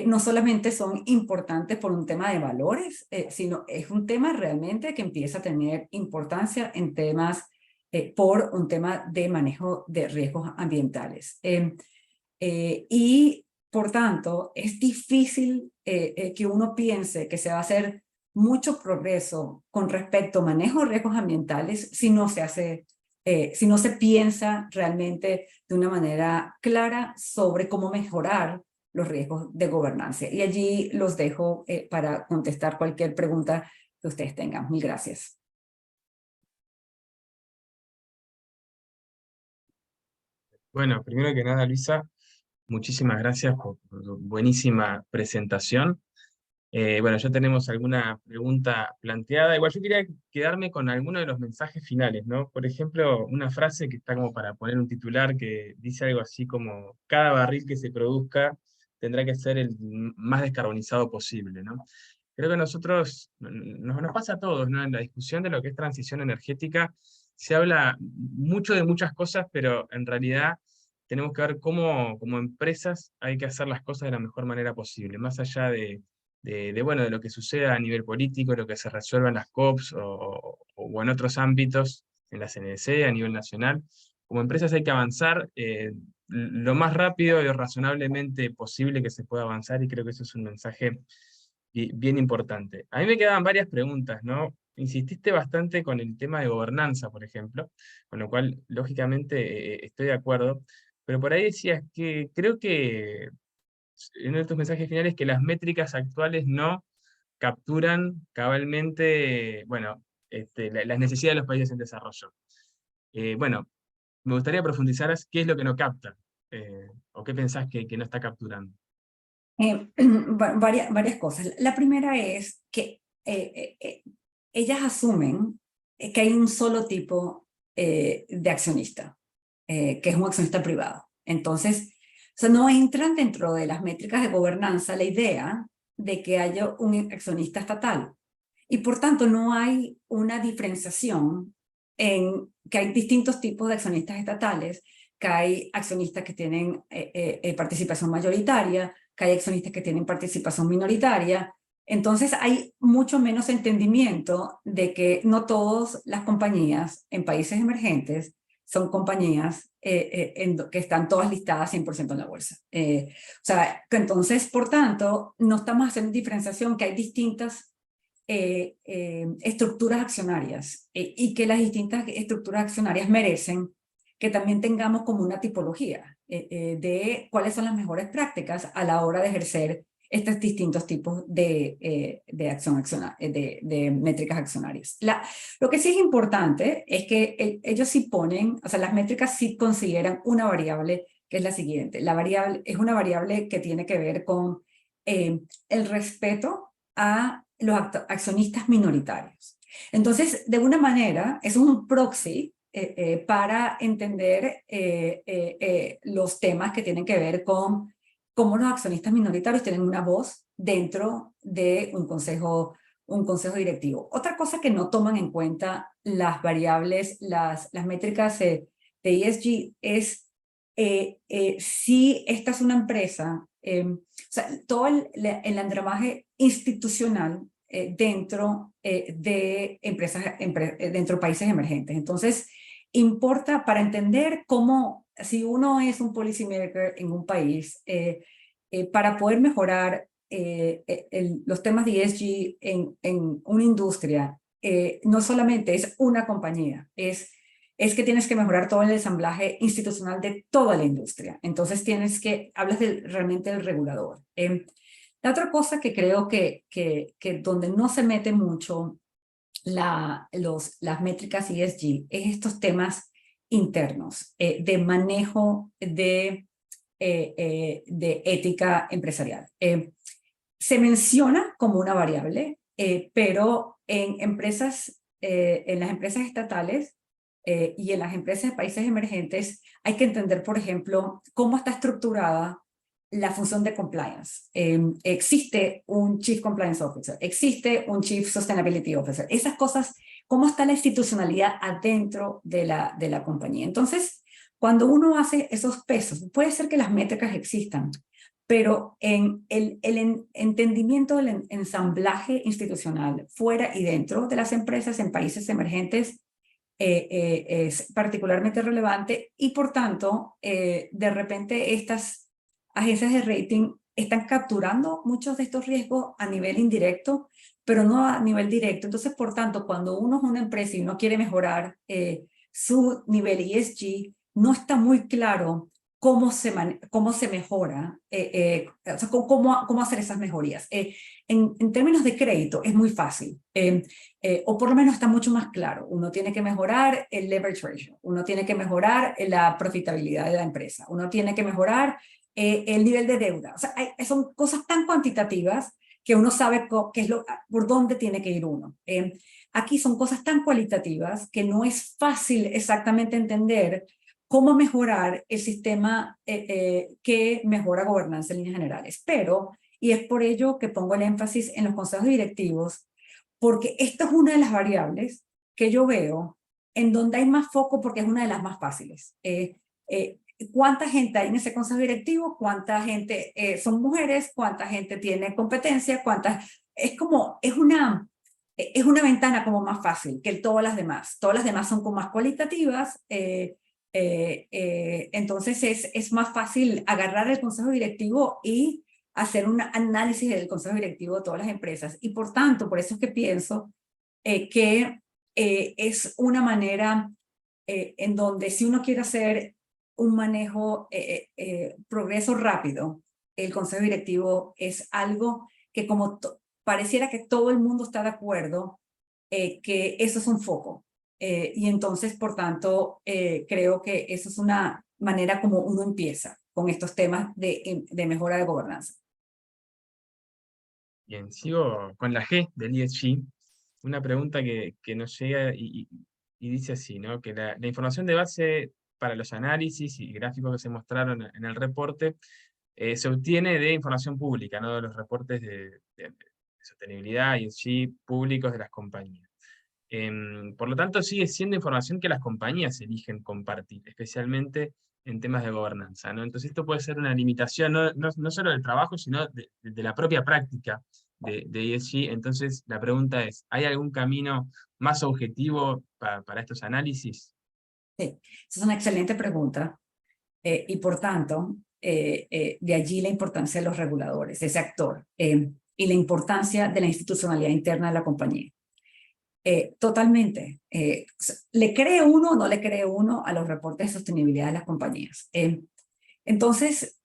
no solamente son importantes por un tema de valores, sino es un tema realmente que empieza a tener importancia en temas, por un tema de manejo de riesgos ambientales. Y por tanto, es difícil que uno piense que se va a hacer mucho progreso con respecto a manejo de riesgos ambientales si no se hace, si no se piensa realmente de una manera clara sobre cómo mejorar los riesgos de gobernanza. Y allí los dejo para contestar cualquier pregunta que ustedes tengan. Mil gracias. Bueno, primero que nada, Luisa, muchísimas gracias por tu buenísima presentación. Bueno, ya tenemos alguna pregunta planteada. Igual yo quería quedarme con alguno de los mensajes finales, ¿no? Por ejemplo, una frase que está como para poner un titular que dice algo así como: cada barril que se produzca tendrá que ser el más descarbonizado posible, ¿no? Creo que a nosotros, nos pasa a todos, ¿no? En la discusión de lo que es transición energética, se habla mucho de muchas cosas, pero en realidad tenemos que ver cómo, como empresas, hay que hacer las cosas de la mejor manera posible, más allá bueno, de lo que suceda a nivel político, lo que se resuelva en las COPs o en otros ámbitos, en la CNDC, a nivel nacional. Como empresas hay que avanzar lo más rápido y razonablemente posible que se pueda avanzar, y creo que eso es un mensaje bien importante. A mí me quedaban varias preguntas, ¿no? Insististe bastante con el tema de gobernanza, por ejemplo, con lo cual, lógicamente, estoy de acuerdo, pero por ahí decías que creo que en uno de tus mensajes finales, que las métricas actuales no capturan cabalmente, bueno, las necesidades de los países en desarrollo. Bueno, me gustaría profundizar qué es lo que no capta, o qué pensás que no está capturando. Varias cosas. La primera es que ellas asumen que hay un solo tipo de accionista, que es un accionista privado. Entonces, o sea, no entran dentro de las métricas de gobernanza la idea de que haya un accionista estatal. Y por tanto, no hay una diferenciación en que hay distintos tipos de accionistas estatales, que hay accionistas que tienen participación mayoritaria, que hay accionistas que tienen participación minoritaria. Entonces hay mucho menos entendimiento de que no todas las compañías en países emergentes son compañías que están todas listadas 100% en la bolsa. O sea, que entonces, por tanto, no estamos haciendo diferenciación, que hay distintas estructuras accionarias y que las distintas estructuras accionarias merecen que también tengamos como una tipología de cuáles son las mejores prácticas a la hora de ejercer estos distintos tipos de métricas accionarias. Lo que sí es importante es que ellos sí ponen, o sea, las métricas sí consideran una variable que es la siguiente. La variable es una variable que tiene que ver con el respeto a los accionistas minoritarios. Entonces, de una manera, es un proxy para entender los temas que tienen que ver con cómo los accionistas minoritarios tienen una voz dentro de un consejo directivo. Otra cosa que no toman en cuenta las variables, las métricas de ESG es si esta es una empresa, o sea, todo el andramaje institucional dentro de empresas, dentro de países emergentes. Entonces, importa para entender cómo, si uno es un policy maker en un país, para poder mejorar los temas de ESG en una industria, no solamente es una compañía, es que tienes que mejorar todo el ensamblaje institucional de toda la industria. Entonces hablas realmente del regulador. La otra cosa que creo que donde no se mete mucho las métricas ESG es estos temas internos de manejo de ética empresarial. Se menciona como una variable, pero en las empresas estatales y en las empresas de países emergentes hay que entender, por ejemplo, cómo está estructurada la función de compliance. Existe un Chief Compliance Officer, existe un Chief Sustainability Officer. Esas cosas, cómo está la institucionalidad adentro de la compañía. Entonces, cuando uno hace esos pesos, puede ser que las métricas existan, pero en el entendimiento del ensamblaje institucional fuera y dentro de las empresas en países emergentes es particularmente relevante y por tanto, de repente estas agencias de rating están capturando muchos de estos riesgos a nivel indirecto, pero no a nivel directo. Entonces, por tanto, cuando uno es una empresa y uno quiere mejorar su nivel ESG, no está muy claro cómo se mejora, o sea, cómo hacer esas mejorías. En términos de crédito es muy fácil, o por lo menos está mucho más claro. Uno tiene que mejorar el leverage ratio, uno tiene que mejorar la profitabilidad de la empresa, uno tiene que mejorar el nivel de deuda. O sea, son cosas tan cuantitativas que uno sabe qué es por dónde tiene que ir uno. Aquí son cosas tan cualitativas que no es fácil exactamente entender cómo mejorar el sistema que mejora gobernanza en líneas generales. Pero, y es por ello que pongo el énfasis en los consejos directivos, porque esta es una de las variables que yo veo en donde hay más foco porque es una de las más fáciles. ¿Cuánta gente hay en ese consejo directivo? ¿Cuánta gente son mujeres? ¿Cuánta gente tiene competencia? Es una ventana como más fácil que todas las demás. Todas las demás son como más cualitativas. Entonces es más fácil agarrar el consejo directivo y hacer un análisis del consejo directivo de todas las empresas. Y por tanto, por eso es que pienso que es una manera en donde si uno quiere hacer un manejo, progreso rápido, el consejo directivo es algo que como pareciera que todo el mundo está de acuerdo, que eso es un foco. Y entonces, por tanto, creo que eso es una manera como uno empieza con estos temas de mejora de gobernanza. Bien, sigo con la G del ESG. Una pregunta que nos llega y dice así, ¿no? Que la información de base para los análisis y gráficos que se mostraron en el reporte se obtiene de información pública, ¿no? De los reportes de sostenibilidad y ESG públicos de las compañías. Por lo tanto, sigue siendo información que las compañías eligen compartir, especialmente en temas de gobernanza, ¿no? Entonces esto puede ser una limitación no solo del trabajo, sino de la propia práctica de ESG. Entonces la pregunta es, ¿hay algún camino más objetivo para estos análisis? Sí, esa es una excelente pregunta. Y por tanto, de allí la importancia de los reguladores, de ese actor, y la importancia de la institucionalidad interna de la compañía. Totalmente. ¿Le cree uno o no le cree uno a los reportes de sostenibilidad de las compañías? Entonces,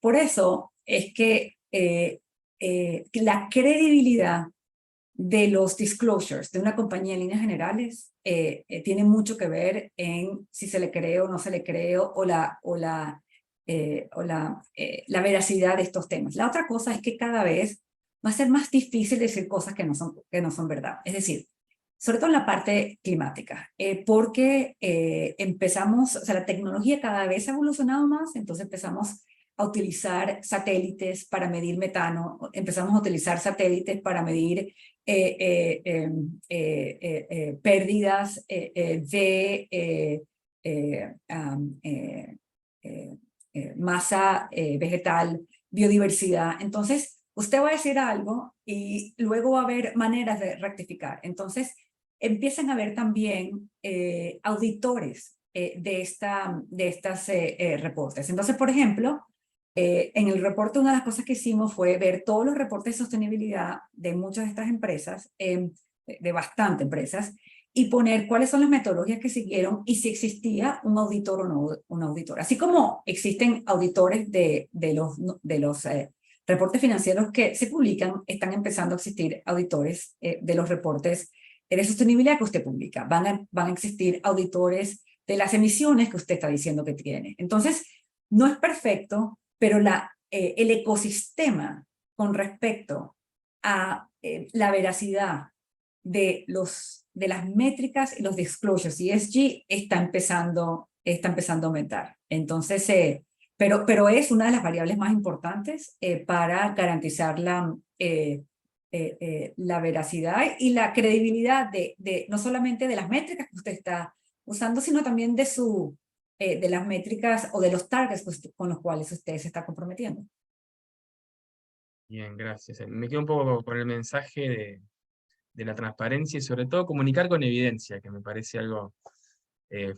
por eso es que la credibilidad de los disclosures de una compañía en líneas generales tiene mucho que ver en si se le cree o no se le cree la veracidad de estos temas. La otra cosa es que cada vez va a ser más difícil decir cosas que no son verdad. Es decir, sobre todo en la parte climática, porque empezamos, o sea, la tecnología cada vez ha evolucionado más, entonces empezamos a utilizar satélites para medir metano, empezamos a utilizar satélites para medir pérdidas de masa vegetal, biodiversidad. Entonces, usted va a decir algo y luego va a haber maneras de rectificar. Entonces, empiezan a haber también auditores de estas reportes. Entonces, por ejemplo, en el reporte una de las cosas que hicimos fue ver todos los reportes de sostenibilidad de muchas de estas empresas, de bastantes empresas, y poner cuáles son las metodologías que siguieron y si existía un auditor o no un auditor. Así como existen auditores de los reportes financieros que se publican, están empezando a existir auditores de los reportes de sostenibilidad que usted publica. Van a existir auditores de las emisiones que usted está diciendo que tiene. Entonces, no es perfecto, pero el ecosistema con respecto a la veracidad de las métricas y los disclosures ESG está empezando a aumentar. Entonces, pero es una de las variables más importantes para garantizar la veracidad y la credibilidad no solamente de las métricas que usted está usando, sino también de las métricas o de los targets con los cuales usted se está comprometiendo. Bien, gracias. Me quedo un poco con el mensaje de la transparencia y sobre todo comunicar con evidencia, que me parece algo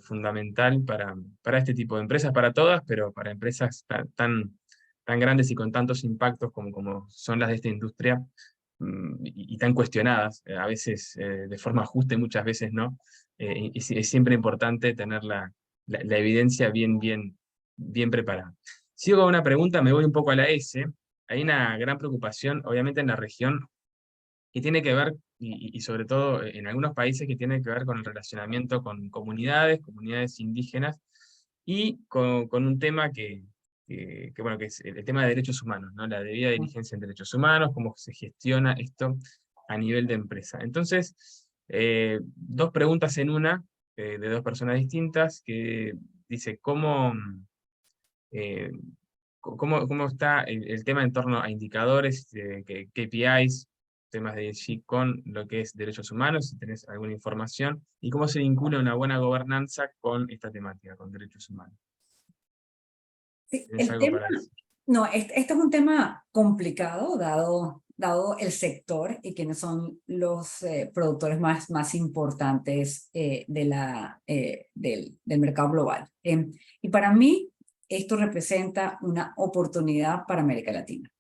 fundamental para este tipo de empresas, para todas, pero para empresas tan grandes y con tantos impactos como son las de esta industria, y tan cuestionadas, a veces de forma justa y muchas veces no. Es siempre importante tener la evidencia bien preparada. Sigo con una pregunta, me voy un poco a la S. Hay una gran preocupación, obviamente, en la región que tiene que ver, y sobre todo en algunos países, que tiene que ver con el relacionamiento con comunidades indígenas, y con un tema bueno, que es el tema de derechos humanos, ¿no? La debida diligencia en derechos humanos, cómo se gestiona esto a nivel de empresa. Entonces, dos preguntas en una, de dos personas distintas, que dice, eh, ¿cómo está el tema en torno a indicadores, KPIs, temas de ESG con lo que es derechos humanos, si tenés alguna información, y cómo se vincula una buena gobernanza con esta temática, con derechos humanos? Sí, ¿Tienes el algo tema, para decir? no, este es un tema complicado, dado el sector y quiénes son los productores más importantes del mercado global. Y para mí, esto representa una oportunidad para América Latina.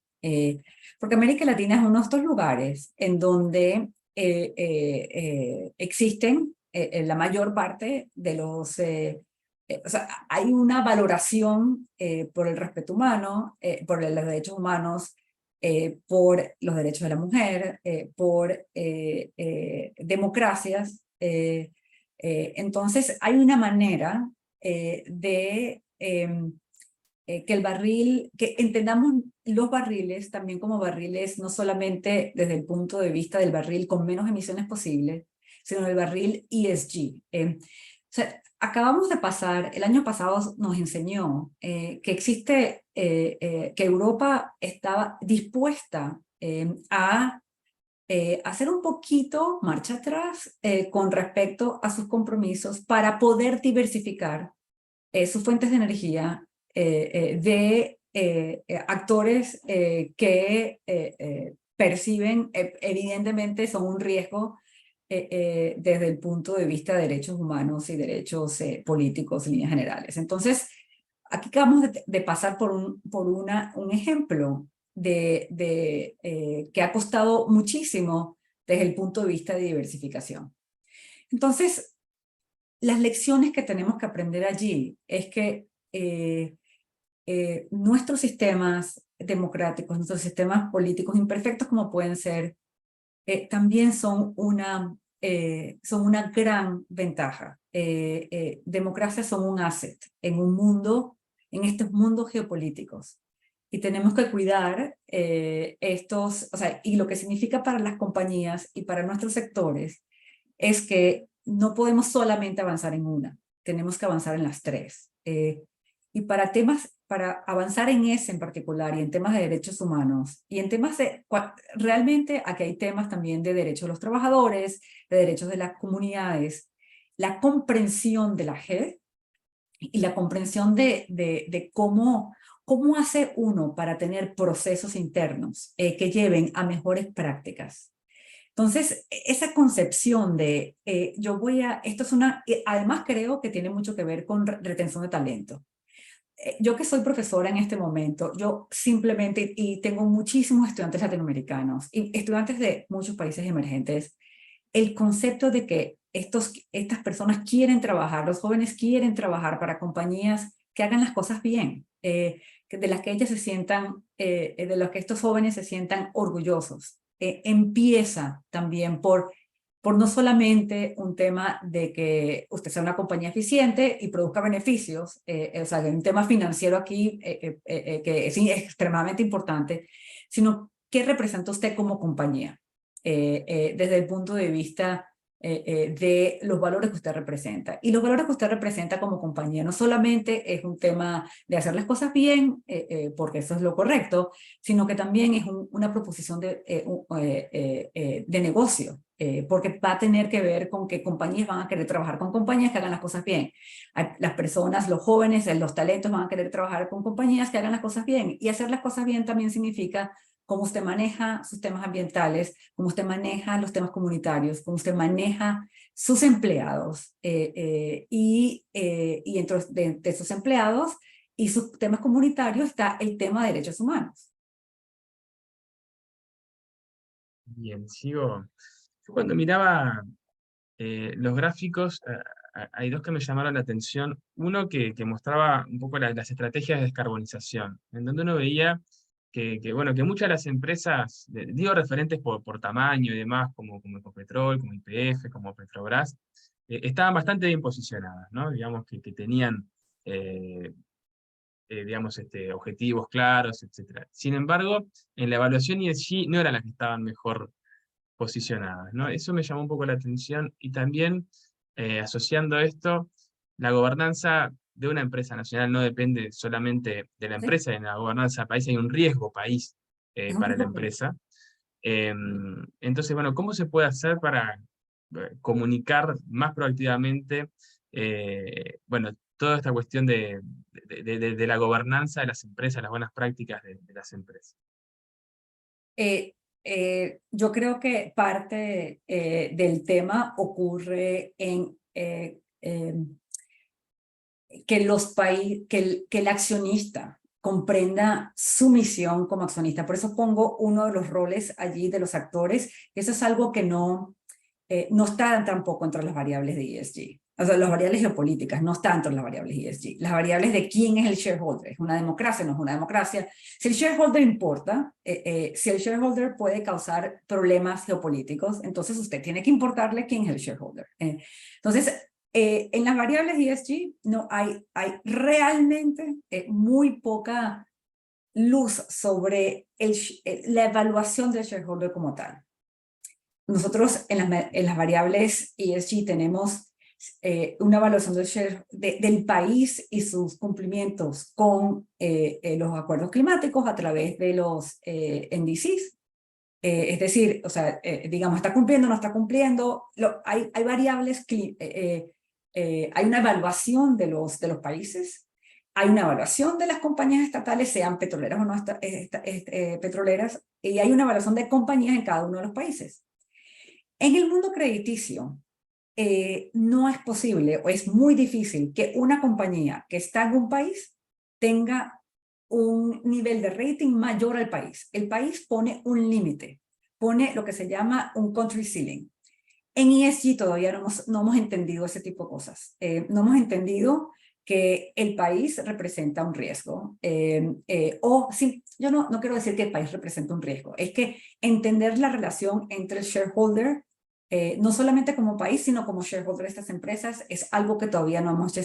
Porque América Latina es uno de estos lugares en donde existen la mayor parte de los o sea, hay una valoración por el respeto humano, por los derechos humanos, por los derechos de la mujer, por democracias. Entonces, hay una manera que el barril, que entendamos los barriles también como barriles, no solamente desde el punto de vista del barril con menos emisiones posibles, sino el barril ESG. O sea, acabamos de pasar, el año pasado nos enseñó que existe, que Europa estaba dispuesta a hacer un poquito marcha atrás con respecto a sus compromisos para poder diversificar sus fuentes de energía de actores que perciben, evidentemente son un riesgo desde el punto de vista de derechos humanos y derechos políticos en líneas generales. Entonces, aquí acabamos de pasar por un ejemplo que ha costado muchísimo desde el punto de vista de diversificación. Entonces, las lecciones que tenemos que aprender allí es que nuestros sistemas democráticos, nuestros sistemas políticos, imperfectos como pueden ser, también son una gran ventaja. Democracias son un asset en un mundo, en estos mundos geopolíticos. Y tenemos que cuidar estos, o sea, y lo que significa para las compañías y para nuestros sectores es que no podemos solamente avanzar en una, tenemos que avanzar en las tres. Y para avanzar en ese en particular y en temas de derechos humanos y en temas realmente aquí hay temas también de derechos de los trabajadores, de derechos de las comunidades, la comprensión de la G y la comprensión de cómo hace uno para tener procesos internos que lleven a mejores prácticas. Entonces, esa concepción de esto es además creo que tiene mucho que ver con retención de talento. Yo que soy profesora en este momento, yo simplemente, y tengo muchísimos estudiantes latinoamericanos y estudiantes de muchos países emergentes, el concepto de que estas personas quieren trabajar, los jóvenes quieren trabajar para compañías que hagan las cosas bien, de las que ellas se sientan, de las que estos jóvenes se sientan orgullosos. Empieza también por no solamente un tema de que usted sea una compañía eficiente y produzca beneficios, o sea, un tema financiero aquí que es extremadamente importante, sino qué representa usted como compañía desde el punto de vista de los valores que usted representa. Y los valores que usted representa como compañía no solamente es un tema de hacer las cosas bien, porque eso es lo correcto, sino que también es una proposición de negocio, porque va a tener que ver con que compañías van a querer trabajar con compañías que hagan las cosas bien. Las personas, los jóvenes, los talentos van a querer trabajar con compañías que hagan las cosas bien. Y hacer las cosas bien también significa cómo usted maneja sus temas ambientales, cómo usted maneja los temas comunitarios, cómo usted maneja sus empleados y dentro de sus empleados y sus temas comunitarios está el tema de derechos humanos. Bien, sigo. Yo cuando miraba los gráficos, hay dos que me llamaron la atención. Uno que mostraba un poco las estrategias de descarbonización, en donde uno veía bueno, que muchas de las empresas, digo referentes por tamaño y demás, como Ecopetrol, como YPF, como Petrobras, estaban bastante bien posicionadas, ¿no? Digamos que tenían digamos, objetivos claros, etc. Sin embargo, en la evaluación ESG no eran las que estaban mejor posicionadas, ¿no? Eso me llamó un poco la atención y también asociando esto, la gobernanza de una empresa nacional no depende solamente de la ¿Sí? empresa, en la gobernanza del país hay un riesgo país Es un para la riesgo. empresa. Entonces, bueno, ¿cómo se puede hacer para comunicar más proactivamente, bueno, toda esta cuestión de la gobernanza de las empresas, las buenas prácticas de las empresas? Yo creo que parte del tema ocurre en que el accionista comprenda su misión como accionista. Por eso pongo uno de los roles allí de los actores. Eso es algo que no está tampoco entre las variables de ESG. O sea, las variables geopolíticas no están entre las variables ESG. Las variables de quién es el shareholder. ¿Es una democracia? ¿No es una democracia? Si el shareholder importa, si el shareholder puede causar problemas geopolíticos, entonces usted tiene que importarle quién es el shareholder. Entonces, en las variables ESG no hay realmente muy poca luz sobre la evaluación del shareholder como tal. Nosotros en las variables ESG tenemos una evaluación del país y sus cumplimientos con los acuerdos climáticos a través de los NDCs. Es decir, o sea, digamos, ¿está cumpliendo o no está cumpliendo? Hay variables, hay una evaluación de los países, hay una evaluación de las compañías estatales, sean petroleras o no petroleras, y hay una evaluación de compañías en cada uno de los países. En el mundo crediticio, no es posible o es muy difícil que una compañía que está en un país tenga un nivel de rating mayor al país. El país pone un límite, pone lo que se llama un country ceiling. En ESG todavía no hemos entendido ese tipo de cosas. No hemos entendido que el país representa un riesgo. Sí, yo no quiero decir que el país representa un riesgo, es que entender la relación entre el shareholder, no solamente como país, sino como shareholder de estas empresas, es algo que todavía no hemos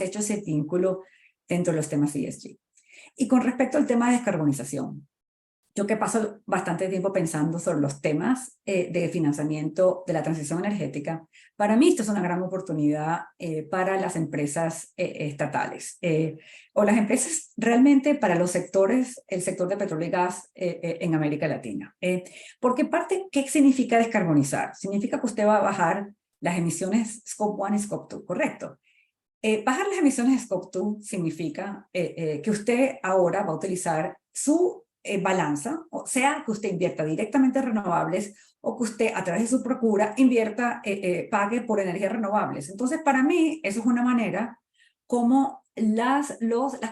hecho ese vínculo dentro de los temas ESG. Y con respecto al tema de descarbonización, yo que paso bastante tiempo pensando sobre los temas de financiamiento de la transición energética, para mí esto es una gran oportunidad para las empresas estatales o las empresas realmente para los sectores, el sector de petróleo y gas en América Latina. Porque ¿qué significa descarbonizar? Significa que usted va a bajar las emisiones Scope 1 y Scope 2, ¿correcto? Bajar las emisiones Scope 2 significa que usted ahora va a utilizar su balanza, o sea, que usted invierta directamente en renovables o que usted a través de su procura pague por energías renovables. Entonces, para mí, eso es una manera como las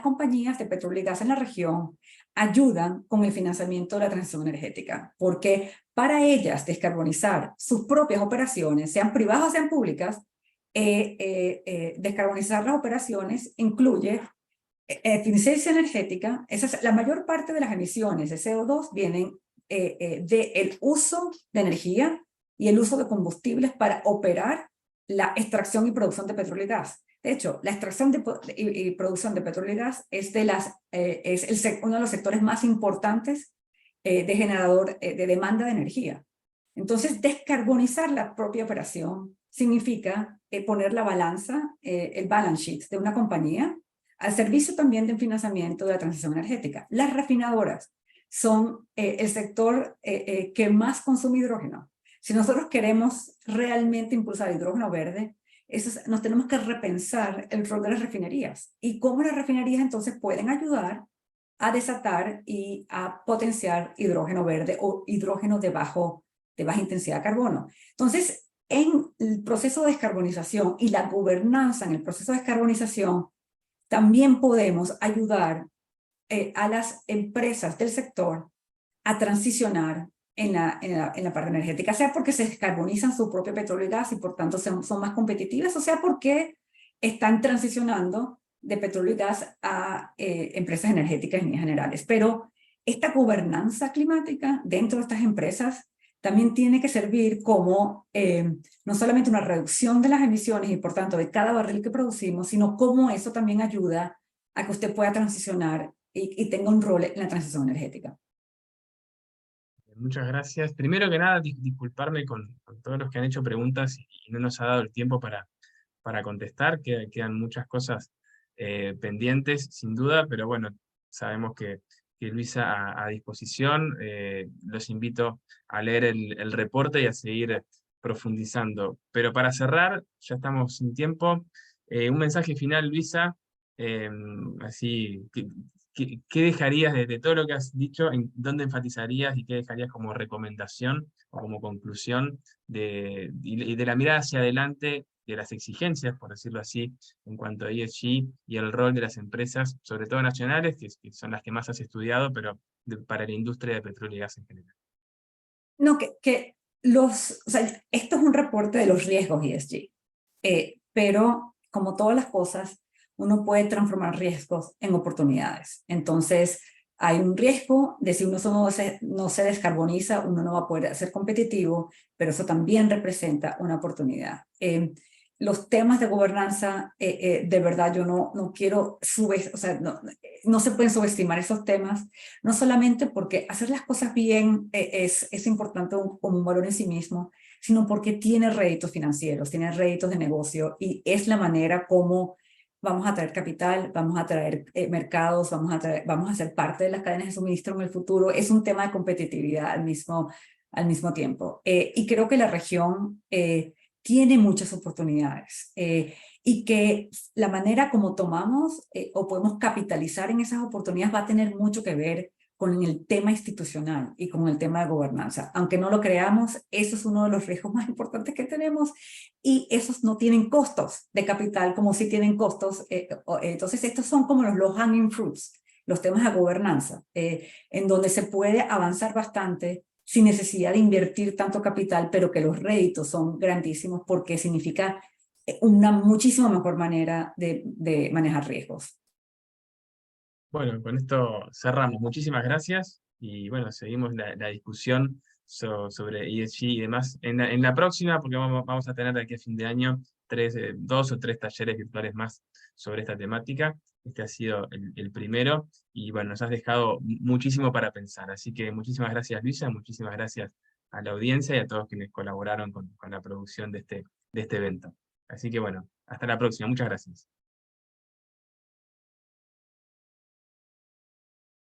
compañías de petróleo y gas en la región ayudan con el financiamiento de la transición energética, porque para ellas descarbonizar sus propias operaciones, sean privadas o sean públicas, descarbonizar las operaciones incluye eficiencia energética. La mayor parte de las emisiones de CO2 vienen del uso de energía y el uso de combustibles para operar la extracción y producción de petróleo y gas. De hecho, la extracción y producción de petróleo y gas es uno de los sectores más importantes de demanda de energía. Entonces, descarbonizar la propia operación significa poner la balanza, el balance sheet de una compañía al servicio también del financiamiento de la transición energética. Las refinadoras son el sector que más consume hidrógeno. Si nosotros queremos realmente impulsar hidrógeno verde, nos tenemos que repensar el rol de las refinerías y cómo las refinerías entonces pueden ayudar a desatar y a potenciar hidrógeno verde o hidrógeno de baja intensidad de carbono. Entonces, en el proceso de descarbonización y la gobernanza en el proceso de descarbonización, también podemos ayudar a las empresas del sector a transicionar en la parte energética, sea porque se descarbonizan su propio petróleo y gas y por tanto son más competitivas, o sea porque están transicionando de petróleo y gas a empresas energéticas en líneas generales. Pero esta gobernanza climática dentro de estas empresas también tiene que servir como no solamente una reducción de las emisiones y por tanto de cada barril que producimos, sino cómo eso también ayuda a que usted pueda transicionar y tenga un rol en la transición energética. Muchas gracias. Primero que nada, disculparme con todos los que han hecho preguntas y no nos ha dado el tiempo para contestar, que quedan muchas cosas pendientes, sin duda, pero bueno, sabemos que Luisa a disposición. Los invito a leer el reporte y a seguir profundizando. Pero para cerrar, ya estamos sin tiempo, un mensaje final, Luisa, así, ¿qué dejarías de todo lo que has dicho? ¿En dónde enfatizarías y qué dejarías como recomendación o como conclusión y de la mirada hacia adelante de las exigencias, por decirlo así, en cuanto a ESG y el rol de las empresas, sobre todo nacionales, que son las que más has estudiado, pero para la industria de petróleo y gas en general? No, o sea, esto es un reporte de los riesgos ESG, pero como todas las cosas, uno puede transformar riesgos en oportunidades. Entonces, hay un riesgo de si uno no se descarboniza, uno no va a poder ser competitivo, pero eso también representa una oportunidad. Los temas de gobernanza, de verdad yo no quiero o sea, no se pueden subestimar esos temas, no solamente porque hacer las cosas bien es importante como un valor en sí mismo, sino porque tiene réditos financieros, tiene réditos de negocio y es la manera como vamos a traer capital, vamos a traer mercados, vamos a ser parte de las cadenas de suministro en el futuro. Es un tema de competitividad al mismo tiempo. Y creo que la región tiene muchas oportunidades y que la manera como tomamos o podemos capitalizar en esas oportunidades va a tener mucho que ver con el tema institucional y con el tema de gobernanza. Aunque no lo creamos, eso es uno de los riesgos más importantes que tenemos y esos no tienen costos de capital como si tienen costos. Entonces estos son como los low hanging fruits, los temas de gobernanza, en donde se puede avanzar bastante sin necesidad de invertir tanto capital, pero que los réditos son grandísimos porque significa una muchísimo mejor manera de manejar riesgos. Bueno, con esto cerramos. Muchísimas gracias y bueno, seguimos la discusión sobre ESG y demás en la próxima, porque vamos a tener de aquí a fin de año 2 o 3 talleres virtuales más sobre esta temática. Este ha sido el primero y bueno, nos has dejado muchísimo para pensar. Así que muchísimas gracias, Luisa, muchísimas gracias a la audiencia y a todos quienes colaboraron con la producción de este evento. Así que bueno, hasta la próxima. Muchas gracias.